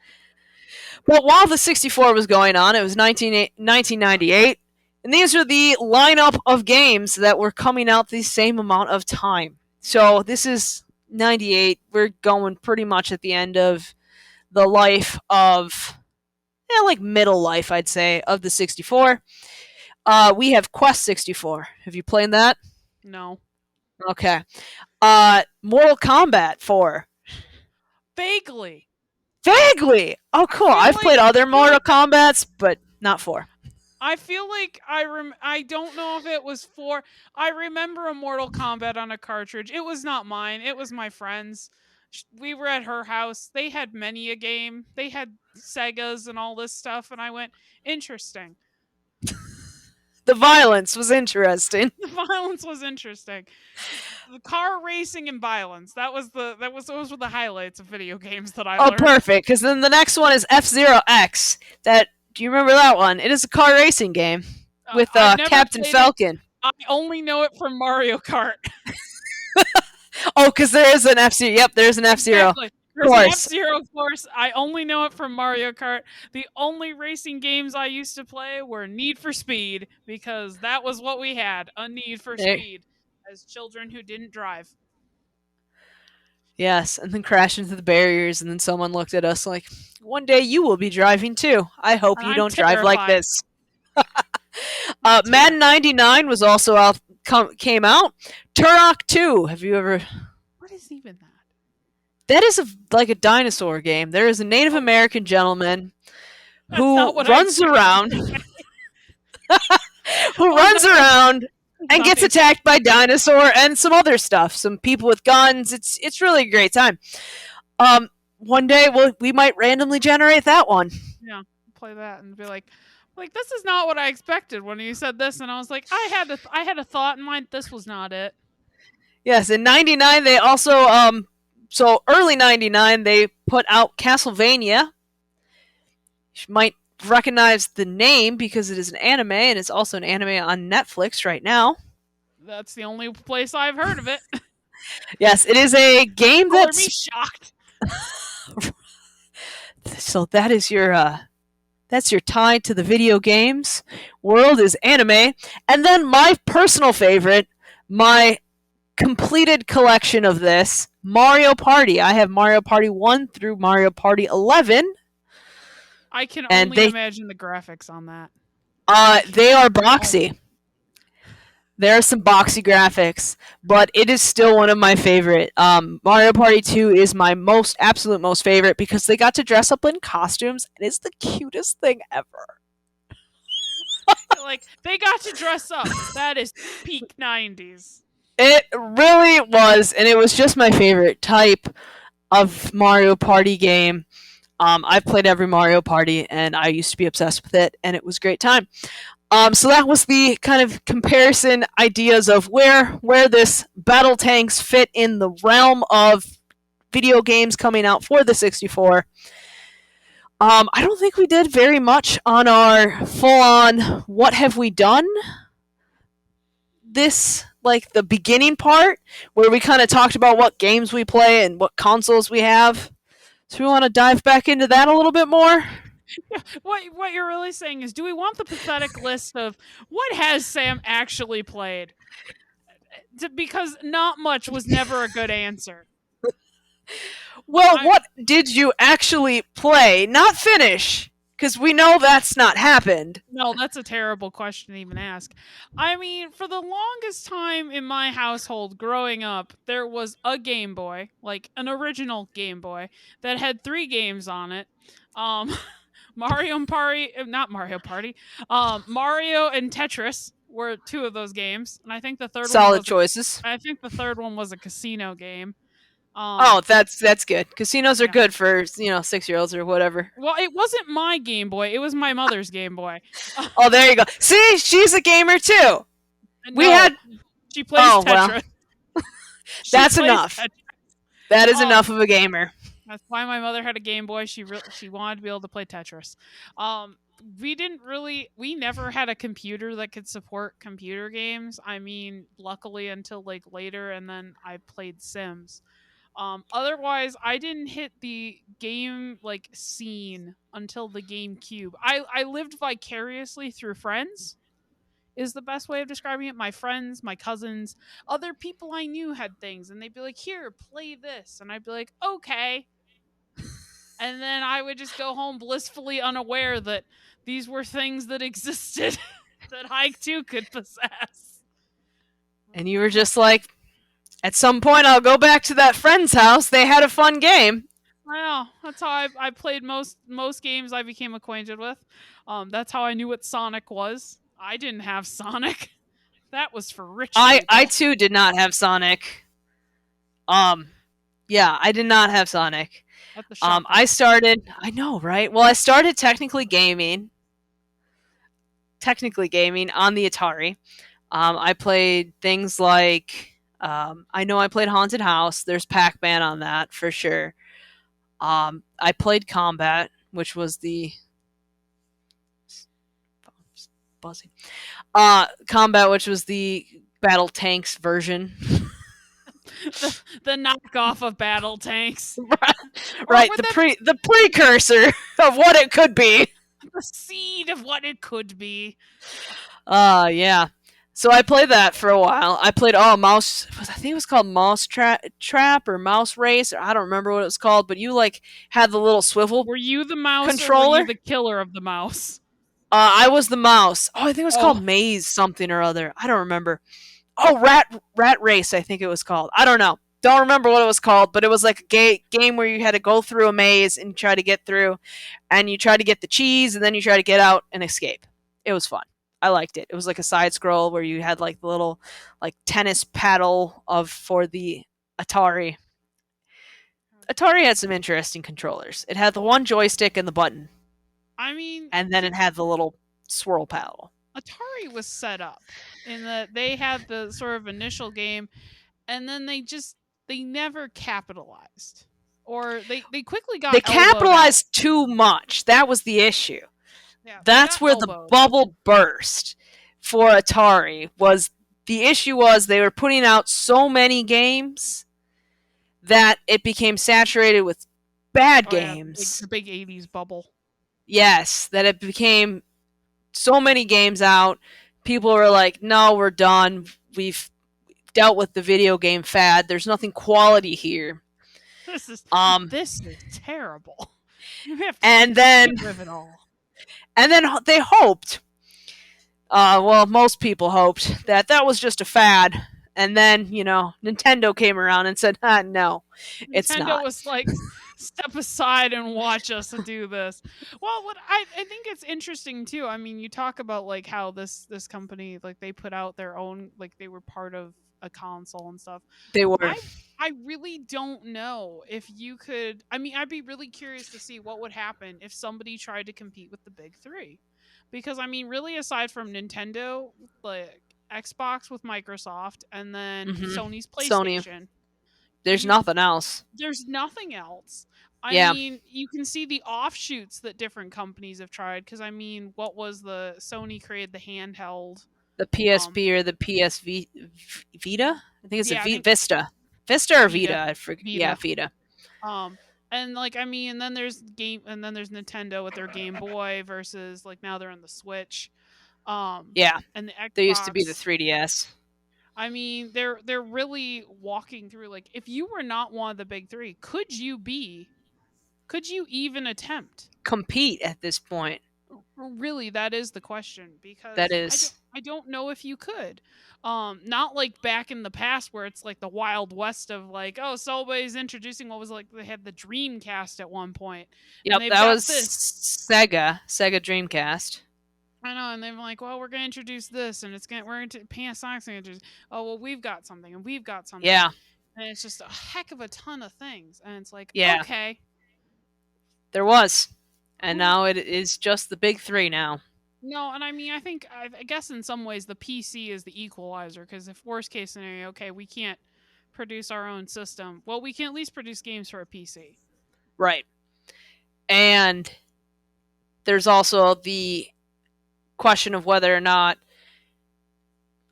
But while the 64 was going on, it was 1998, and these are the lineup of games that were coming out the same amount of time. So this is 98. We're going pretty much at the end of the life of, yeah, like middle life, I'd say, of the 64. We have Quest 64. Have you played that? No. Okay. Mortal Kombat 4. Vaguely. Vaguely. Oh, I cool. feel I've like played I other feel Mortal like Kombats, but not 4. I feel like I don't know if it was for. I remember a Mortal Kombat on a cartridge. It was not mine. It was my friend's. We were at her house. They had many a game. They had Segas and all this stuff, and I went, interesting. The violence was interesting. The violence was interesting. The car racing and violence. Those were the highlights of video games that I Oh, learned. perfect. Because then the next one is F-Zero X. That, do you remember that one? It is a car racing game with I've never Captain played it. Falcon. I only know it from Mario Kart. Oh, because there is an F-Zero. Yep, there's an F-Zero. Exactly. Of There's an course. F-Zero course. I only know it from Mario Kart. The only racing games I used to play were Need for Speed because that was what we had, a need for There. speed as children who didn't drive. Yes, and then crash into the barriers, and then someone looked at us like, one day you will be driving too. I hope And you I'm don't drive like terrified. this. I'm Madden terrified. 99 was also out, came out. Turok 2. Have you ever? What is even that? That is like a dinosaur game. There is a Native Oh, American gentleman that's who not what I runs expected you around, to say. who Oh runs no, around it's and not gets the attacked by dinosaur and some other stuff. Some people with guns. It's really a great time. One day we might randomly generate that one. yeah. Play that and be like this is not what I expected when you said this, and I was like, I had a thought in mind. This was not it. Yes, in '99 they also so early '99 they put out Castlevania. You might recognize the name because it is an anime and it's also an anime on Netflix right now. That's the only place I've heard of it. Yes, it is a game Color me that's shocked. so that's your tie to the video games world is anime, and then my personal favorite, my completed collection of this, Mario Party. I have Mario Party 1 through Mario Party 11, I can and only imagine the graphics on that. they are boxy. There are some boxy graphics, but it is still one of my favorite. Mario Party 2 is my absolute most favorite because they got to dress up in costumes and it's the cutest thing ever. Like they got to dress up. That is peak 90s. It really was, and it was just my favorite type of Mario Party game. I've played every Mario Party, and I used to be obsessed with it, and it was a great time. So that was the kind of comparison ideas of where this BattleTanx fit in the realm of video games coming out for the 64. I don't think we did very much on our full on what have we done this, like the beginning part where we kind of talked about what games we play and what consoles we have. So we want to dive back into that a little bit more. What you're really saying is, do we want the pathetic list of what has Sam actually played? Because not much was never a good answer. Well, what did you actually play? Not finish, because we know that's not happened. No, that's a terrible question to even ask. I mean, for the longest time in my household growing up, there was a Game Boy, like an original Game Boy, that had 3 games on it. Mario Party, not Mario Party, Mario and Tetris were 2 of those games, and I think the third one Solid was choices. I think the third one was a casino game. Oh, that's good. Casinos are Yeah. good for 6-year-olds or whatever. Well, it wasn't my Game Boy; it was my mother's Game Boy. Oh, there you go. See, she's a gamer too. We No, had. she plays Oh Tetris. well, She that's plays enough. Tetris. That is Um, enough of a gamer. That's why my mother had a Game Boy. She wanted to be able to play Tetris. We never had a computer that could support computer games. I mean, luckily until like later, and then I played Sims. Otherwise, I didn't hit the game like scene until the GameCube. I lived vicariously through friends. Is the best way of describing it. My friends, my cousins, other people I knew had things, and they'd be like, "Here, play this," and I'd be like, "Okay." And then I would just go home blissfully unaware that these were things that existed that I too could possess. And you were just like, at some point, I'll go back to that friend's house. They had a fun game. Well, that's how I played most games I became acquainted with. That's how I knew what Sonic was. I didn't have Sonic. That was for rich people. I too did not have Sonic. Yeah, I did not have Sonic. At the shop. I know, right? Well, I started technically gaming on the Atari. I played things like, I know I played Haunted House. There's Pac-Man on that for sure. I played Combat, which was the buzzing. Combat, which was the BattleTanx version. the knockoff of BattleTanx. Right, the precursor of what it could be. The seed of what it could be. Yeah. So I played that for a while. I played Mouse. I think it was called Mouse Trap or Mouse Race. Or I don't remember what it was called. But you like had the little swivel. Were you the mouse controller? Or were you the killer of the mouse? I was the mouse. Oh, I think it was called Maze something or other. I don't remember. Oh, Rat Race. I think it was called. I don't know. Don't remember what it was called. But it was like a game where you had to go through a maze and try to get through, and you try to get the cheese, and then you try to get out and escape. It was fun. I liked it. It was like a side scroll where you had like the little like tennis paddle for the Atari. Atari had some interesting controllers. It had the one joystick and the button. I mean, and then it had the little swirl paddle. Atari was set up in that they had the sort of initial game, and then they never capitalized, or they quickly got. They capitalized too much. That was the issue. Yeah, that's where the bubble burst for Atari. The issue was they were putting out so many games that it became saturated with bad games. The big 80s bubble. Yes, that it became so many games out. People were like, no, we're done. We've dealt with the video game fad. There's nothing quality here. This is terrible. You have to get rid of it all. And then they hoped, most people hoped that was just a fad. And then, Nintendo came around and said, no, it's not. Nintendo was like, step aside and watch us do this. Well, what I think it's interesting too. I mean, you talk about like how this company, like, they put out their own, like, they were part of a console and stuff. They were. I really don't know if you could. I mean, I'd be really curious to see what would happen if somebody tried to compete with the big three, because I mean, really, aside from Nintendo, like Xbox with Microsoft, and then Hmm. Sony's Sony. PlayStation, There's you nothing else. there's nothing else. I Yeah, mean, you can see the offshoots that different companies have tried. Because I mean, what was the Sony created the handheld? the Um, PSP or the Vita. I think it's a yeah, I think Vista. Vista or Vita, Vita? I forget. Yeah, Vita. Vita. Um, and like I mean, and then there's Nintendo with their Game Boy versus, like, now they're on the Switch. Yeah, And the there used to be the Xbox. 3DS. I mean, they're really walking through, like, if you were not one of the big three, could you be? Could you even attempt? Compete at this point. Really, that is the question, That because is. I don't know if you could. Not like back in the past where it's like the wild west of, like, oh, somebody's introducing what was, like, they had the Dreamcast at one point, and Yep, they've that got was this. Sega Dreamcast. I know, and they're like, well, we're gonna introduce this, and we're into Panasonic's gonna introduce. Oh, well, we've got something, and we've got something, Yeah, and it's just a heck of a ton of things, and it's like, yeah, okay, there was, and who? now it is just the big three now. No, and I mean, I guess in some ways the PC is the equalizer, because if worst case scenario, okay, we can't produce our own system. Well, we can at least produce games for a PC. Right, and there's also the question of whether or not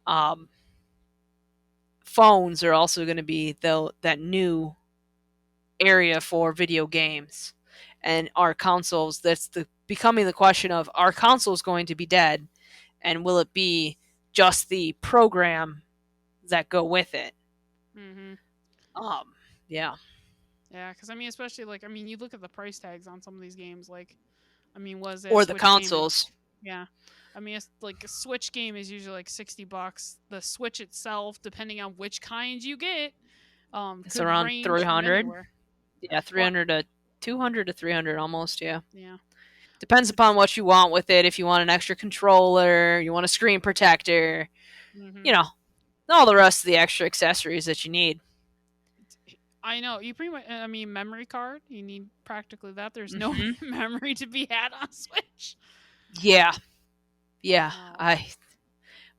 um, phones are also going to be that new area for video games, and our consoles. That's the becoming the question of, are consoles going to be dead, and will it be just the program that go with it? Mm-hmm. Um, yeah, Yeah, because I mean, especially, like, I mean, you look at the price tags on some of these games. Like, I mean, was it a or the Switch game? And consoles. yeah, I mean, it's like a Switch game is usually like $60. The Switch itself, depending on which kind you get, It's could around range from 300. anywhere. Yeah, What? 300 to 200 to 300 almost. Yeah, Yeah, depends upon it's. what you want with it. If you want an extra controller, you want a screen protector, Mm-hmm. you know, all the rest of the extra accessories that you need. I know you pretty much. I mean, memory card. You need practically that. There's no Hmm. memory to be had on Switch. Yeah, yeah. Oh, I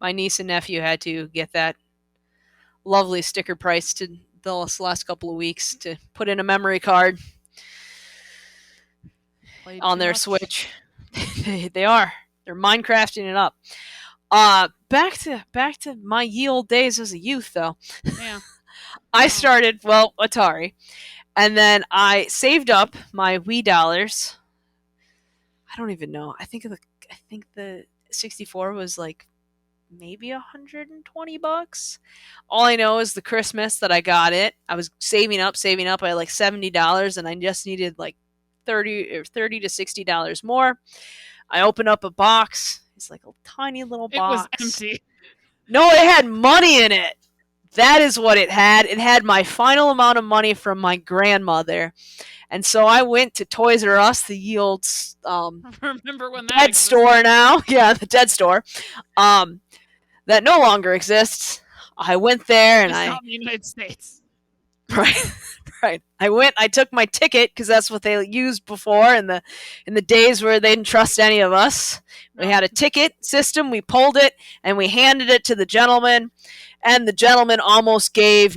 My niece and nephew had to get that lovely sticker price to the last couple of weeks to put in a memory card played on too their much. Switch. They are. They're Minecrafting it up. Back to my ye old days as a youth though. Yeah. I Um. started Atari, and then I saved up my Wii dollars. I don't even know. I think the 64 was like maybe $120. All I know is the Christmas that I got it, I was saving up. I had like $70, and I just needed like 30 to $60 more. I opened up a box. It's like a tiny little It was box. empty. No, it had money in it. That is what it had. It had my final amount of money from my grandmother. And so I went to Toys R Us, the ye old Remember when that dead store existed? now. Yeah, the dead store. Um, that no longer exists. I went there At and least I not in the United States. right, right. I took my ticket because that's what they used before in the days where they didn't trust any of us. We No. had a ticket system. We pulled it and we handed it to the gentleman, and the gentleman almost gave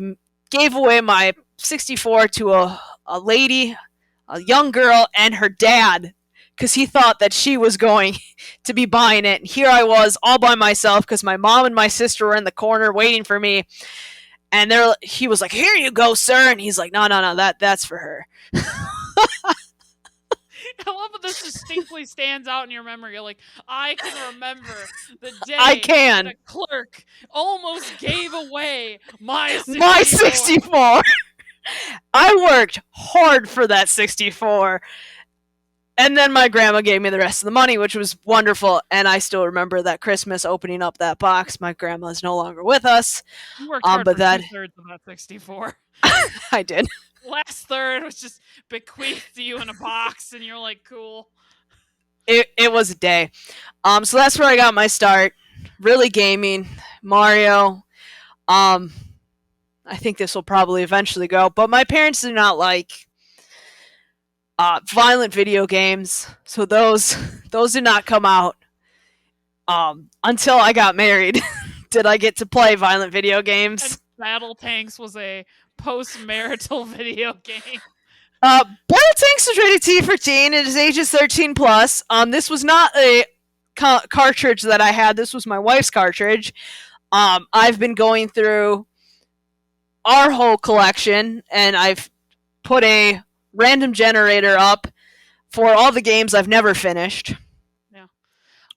away my 64 to a lady, a young girl, and her dad, because he thought that she was going to be buying it. And here I was all by myself because my mom and my sister were in the corner waiting for me. And he was like, "Here you go, sir." And he's like, "No, no, no, that's for her." I love that this distinctly stands out in your memory. You're like, I can remember the I day that can. a clerk almost gave away my My 64. 64. I worked hard for that 64. And then my grandma gave me the rest of the money, which was wonderful. And I still remember that Christmas opening up that box. My grandma's no longer with us. You worked hard But for that two-thirds of that 64. I did. last third was just bequeathed to you in a box, and you're like, cool. It was a day. So that's where I got my start. Really gaming, Mario. Um, I think this will probably eventually go, but my parents do not like violent video games, so those did not come out until I got married. Did I get to play violent video And games? BattleTanx was a post-marital video game. BattleTanx is rated T for teen. It is ages 13 plus. This was not a cartridge that I had. This was my wife's cartridge. I've been going through our whole collection, and I've put a random generator up for all the games I've never finished, Yeah.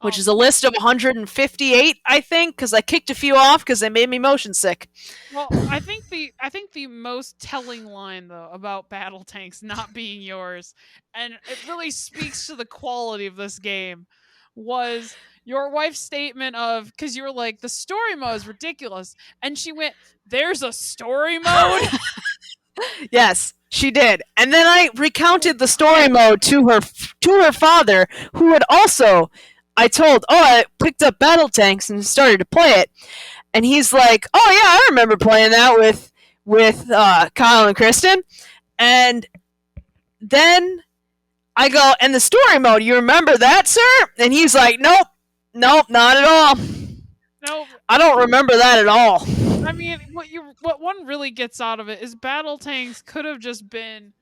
which is a list of 158, I think, because I kicked a few off because they made me motion sick. Well, I think the most telling line though about BattleTanks not being yours, and it really speaks to the quality of this game, was your wife's statement of, because you were like, the story mode is ridiculous, and she went, "There's a story mode." Yes, she did. And then I recounted the story Okay. mode to her father, who had also I told, "Oh, I picked up BattleTanks and started to play it." And he's like, "Oh yeah, I remember playing that with Kyle and Kristen." And then I go, "And the story mode, you remember that, sir?" And he's like, "Nope, nope, not at all. No, I don't remember that at all." I mean, what one really gets out of it is BattleTanks could have just been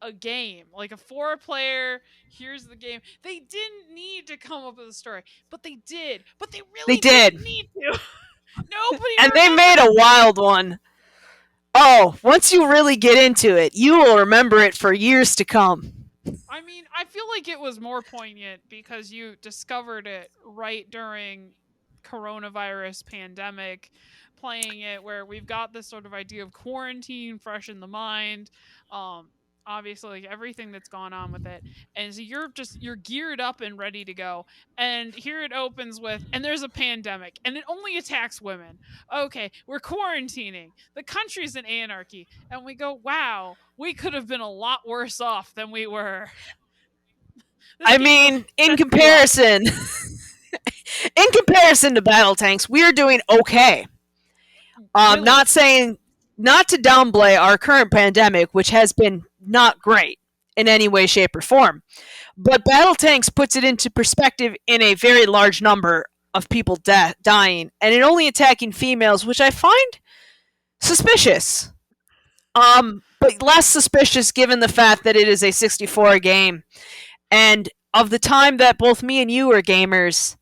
a game, like a four-player. Here's the game. They didn't need to come up with a story, but they did. But they They really did. didn't need to. Nobody And they made remembers. a wild one. Oh, once you really get into it, you will remember it for years to come. I mean, I feel like it was more poignant because you discovered it right during coronavirus pandemic, playing it where we've got this sort of idea of quarantine fresh in the mind. um Obviously, like everything that's gone on with it, and so you're geared up and ready to go, and here it opens with, and there's a pandemic and it only attacks women. Okay, we're quarantining, the country's in anarchy, and we go, wow, we could have been a lot worse off than we were. This I game really mean, in sets you up. comparison, in comparison to BattleTanks, we are doing okay. Really. Not saying not to downplay our current pandemic, which has been not great in any way, shape, or form. But BattleTanks puts it into perspective in a very large number of people dying, and it only attacking females, which I find suspicious. But less suspicious given the fact that it is a 64 game, and of the time that both me and you were gamers.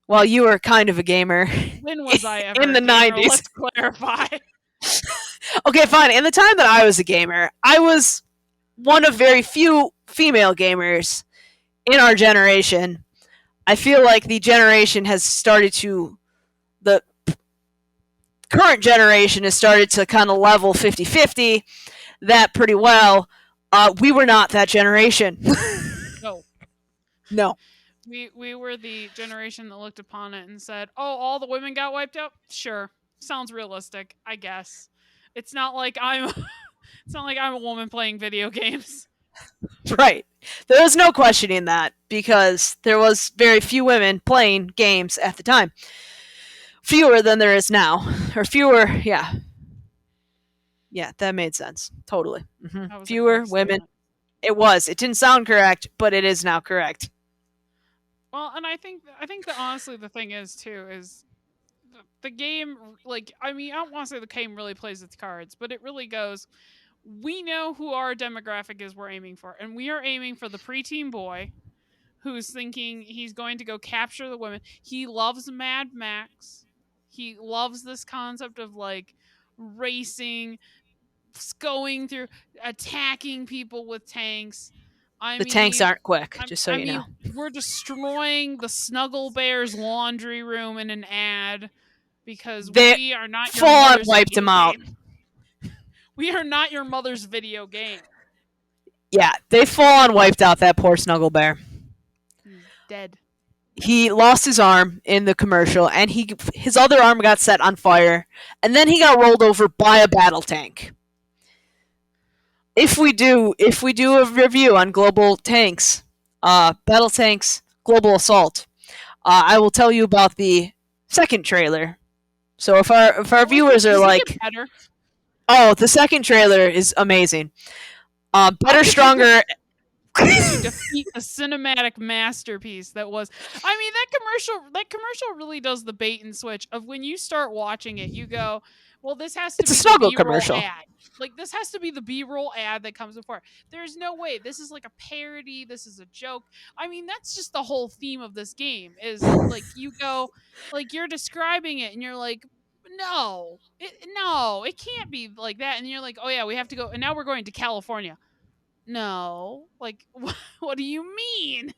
Well, you were kind of a gamer When was I in ever a the gamer? 90s. Let's clarify. Okay, fine. In the time that I was a gamer, I was one of very few female gamers in our generation. I feel like the generation has started to the current generation has started to kind of level 50-50 that pretty well. We were not that generation. No. No. We were the generation that looked upon it and said, "Oh, all the women got wiped out? Sure. Sounds realistic, I guess." It's not like I'm it's not like I'm a woman playing video games. Right. There was no questioning that because there was very few women playing games at the time. Fewer than there is now. Or fewer, yeah. Yeah, that made sense. Totally. That was a Fewer correct women. statement. It was. It didn't sound correct, but it is now correct. Well, and I think that honestly the thing is too is the game, like, I mean, I don't want to say the game really plays its cards, but it really goes, we know who our demographic is we're aiming for, and we are aiming for the preteen boy who's thinking he's going to go capture the women. He loves Mad Max. He loves this concept of like racing, going through, attacking people with tanks. I The tanks mean, aren't quick, I, just so I you know. mean, we're destroying the Snuggle Bears laundry room in an ad because They we are not your full on mother's wiped video him out. game. We are not your mother's video game. Yeah, they full on wiped out that poor Snuggle Bear. He's dead. He lost his arm in the commercial, and his other arm got set on fire, and then he got rolled over by a battle tank. if we do a review on global tanks, BattleTanx Global Assault, I will tell you about the second trailer. So if our Oh, is it viewers are does it get like, better? oh, the second trailer is amazing. How Better, could you stronger. how could you defeat the cinematic masterpiece that was? I mean, that commercial really does the bait and switch of when you start watching it, you go, well, this has to It's a be the snuggle B-roll commercial. ad. Like this has to be the B-roll ad that comes before. There's no way. This is like a parody, this is a joke. I mean, that's just the whole theme of this game is like you go like you're describing it and you're like no, it can't be like that. And you're like, oh yeah, we have to go, and now we're going to California. No, like what do you mean?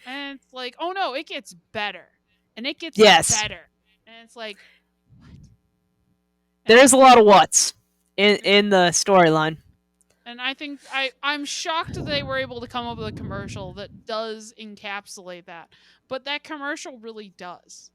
And it's like, oh no, it gets better, and it gets Yes, better, and it's like what? And there's a lot and of what's and, in the storyline. and I think I'm shocked that they were able to come up with a commercial that does encapsulate that, but that commercial really does.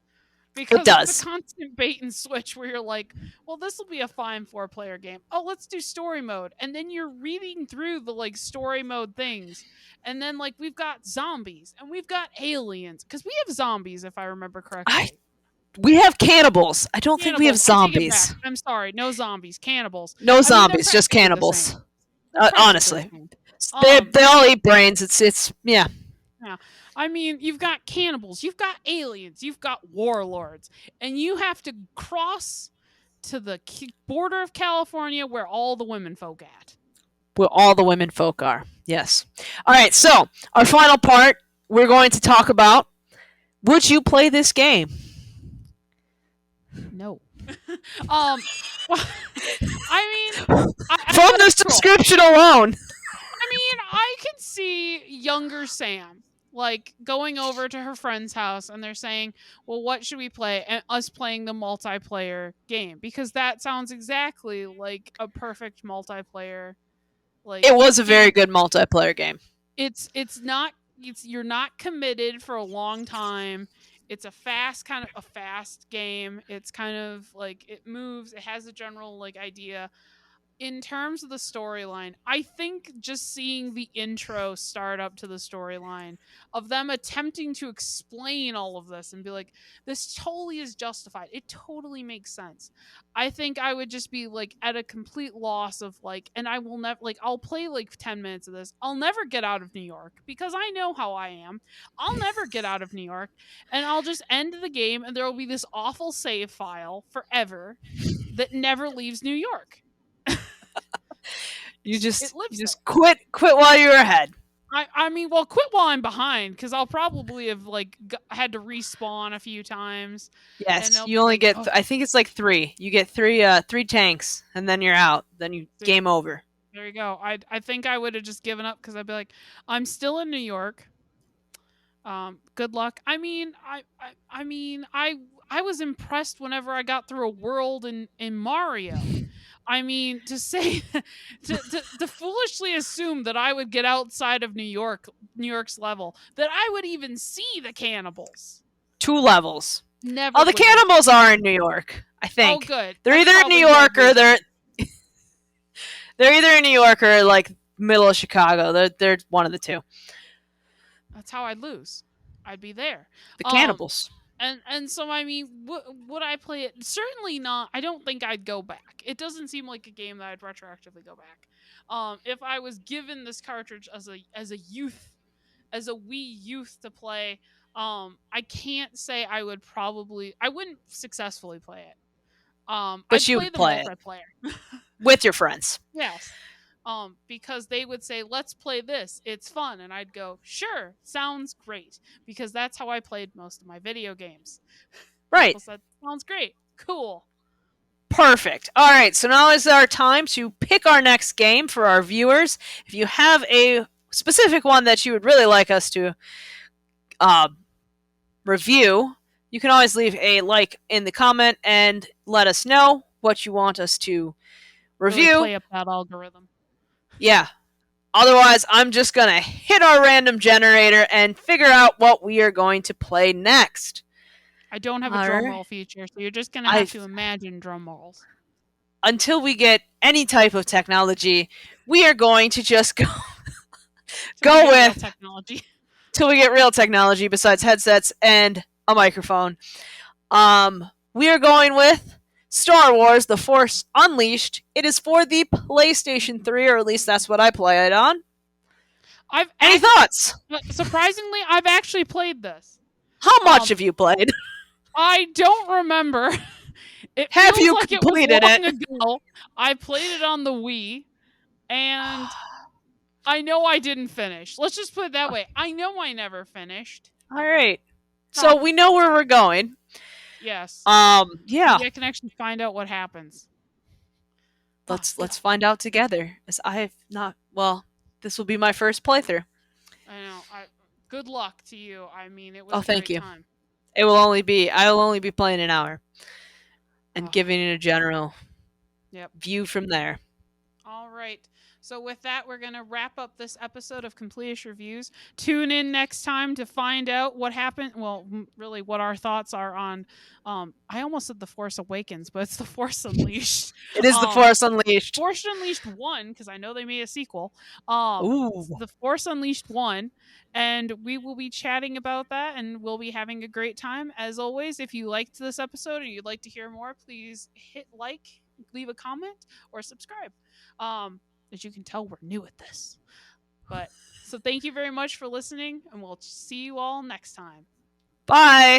It Because it's a does. constant bait and switch where you're like, well, this will be a fine 4-player game. Oh, let's do story mode. And then you're reading through the like story mode things. And then like we've got zombies and we've got aliens. Because we have zombies, if I remember I correctly. We have cannibals. I don't think we have Cannibals. I take it back. zombies. I'm sorry. No zombies. Cannibals. No I mean, they're zombies, just practically the cannibals. same. They're practically the Honestly, same. they Um, they all eat brains. It's yeah. Yeah. I mean, you've got cannibals, you've got aliens, you've got warlords, and you have to cross to the border of California where all the women folk at. Where all the women folk are. Yes. All right. So our final part, we're going to talk about: would you play this game? No. um, well, I mean, I From get the it. Cool. subscription alone. I mean, I can see younger Sam like going over to her friend's house and they're saying, "Well, what should we play?" And us playing the multiplayer game because that sounds exactly like a perfect multiplayer It like was a very game. good multiplayer game. It's not it's you're not committed for a long time. It's a fast game. It's kind of like it moves, it has a general like idea. In terms of the storyline, I think just seeing the intro start up to the storyline of them attempting to explain all of this and be like, this totally is justified. It totally makes sense. I think I would just be like at a complete loss of like, and I will never, like, I'll play like 10 minutes of this. I'll never get out of New York because I know how I am. I'll never get out of New York and I'll just end the game and there will be this awful save file forever that never leaves New York. You It just you lives there. just quit while you're ahead. I mean, well, quit while I'm behind because I'll probably have like had to respawn a few times, and Yes, they'll you be only like, get. "Oh, I think it's like three. You get three tanks, and then you're out. Then you see, game over. there you go." I think I would have just given up because I'd be like, "I'm still in New York. Good luck." I was impressed whenever I got through a world in Mario. I mean, to say to foolishly assume that I would get outside of New York's level, that I would even see the cannibals. Two levels. Never Oh, the would believe. cannibals are in New York. I Oh, think good. they're That's either in New probably who I'd York or lose to. they're either in New York or like middle of Chicago. They're one of the two. That's how I'd lose. I'd be there. The Um, cannibals. and so I mean, would I play it? Certainly not. I don't think I'd go back. It doesn't seem like a game that I'd retroactively go back. If I was given this cartridge as a youth, as a Wii youth to play, I can't say I wouldn't successfully play it. But I'd you play would the play it multiplayer. with your friends. Yes. Because they would say, let's play this. It's fun. And I'd go, sure, sounds great. Because that's how I played most of my video games. Right. People said, sounds great. Cool. Perfect. All right. So now is our time to pick our next game for our viewers. If you have a specific one that you would really like us to uh, review, you can always leave a like in the comment and let us know what you want us to Really review. play up that algorithm. Yeah. Otherwise, I'm just going to hit our random generator and figure out what we are going to play next. I don't have a All drum right. roll feature, so you're just going to I have to imagine drum rolls. until we get any type of technology, we are going to just go Till we go get real with technology. till we get real technology besides headsets and a microphone. We are going with Star Wars: The Force Unleashed. It is for the PlayStation 3, or at least that's what I play it on. I've Any actually, thoughts? surprisingly, I've actually played this. How much Um, have you played? I don't remember. It Have feels you like it was completed it? long ago. I played it on the Wii, and I know I didn't finish. Let's just put it that way. I know I never finished. All right. Huh. So we know where we're going. Yes. Yeah. Maybe I can actually find out what happens. Ah, Let's yeah. find out together. As I have not. Well, this will be my first playthrough. I know. Good luck to you. I mean, it was Oh, a thank great you. time. I will only be playing an hour and Oh, giving it a general yep. view from there. All right. So with that, we're gonna wrap up this episode of Completish Reviews. Tune in next time to find out what happened. Well, really, what our thoughts are on. I almost said the Force Awakens, but it's the Force Unleashed. It is the Um, Force Unleashed. Force Unleashed 1, because I know they made a sequel. Um, Ooh. the Force Unleashed 1, and we will be chatting about that, and we'll be having a great time. As always, if you liked this episode and you'd like to hear more, please hit like, leave a comment, or subscribe. As you can tell, we're new at this. But so thank you very much for listening, and we'll see you all next time. Bye.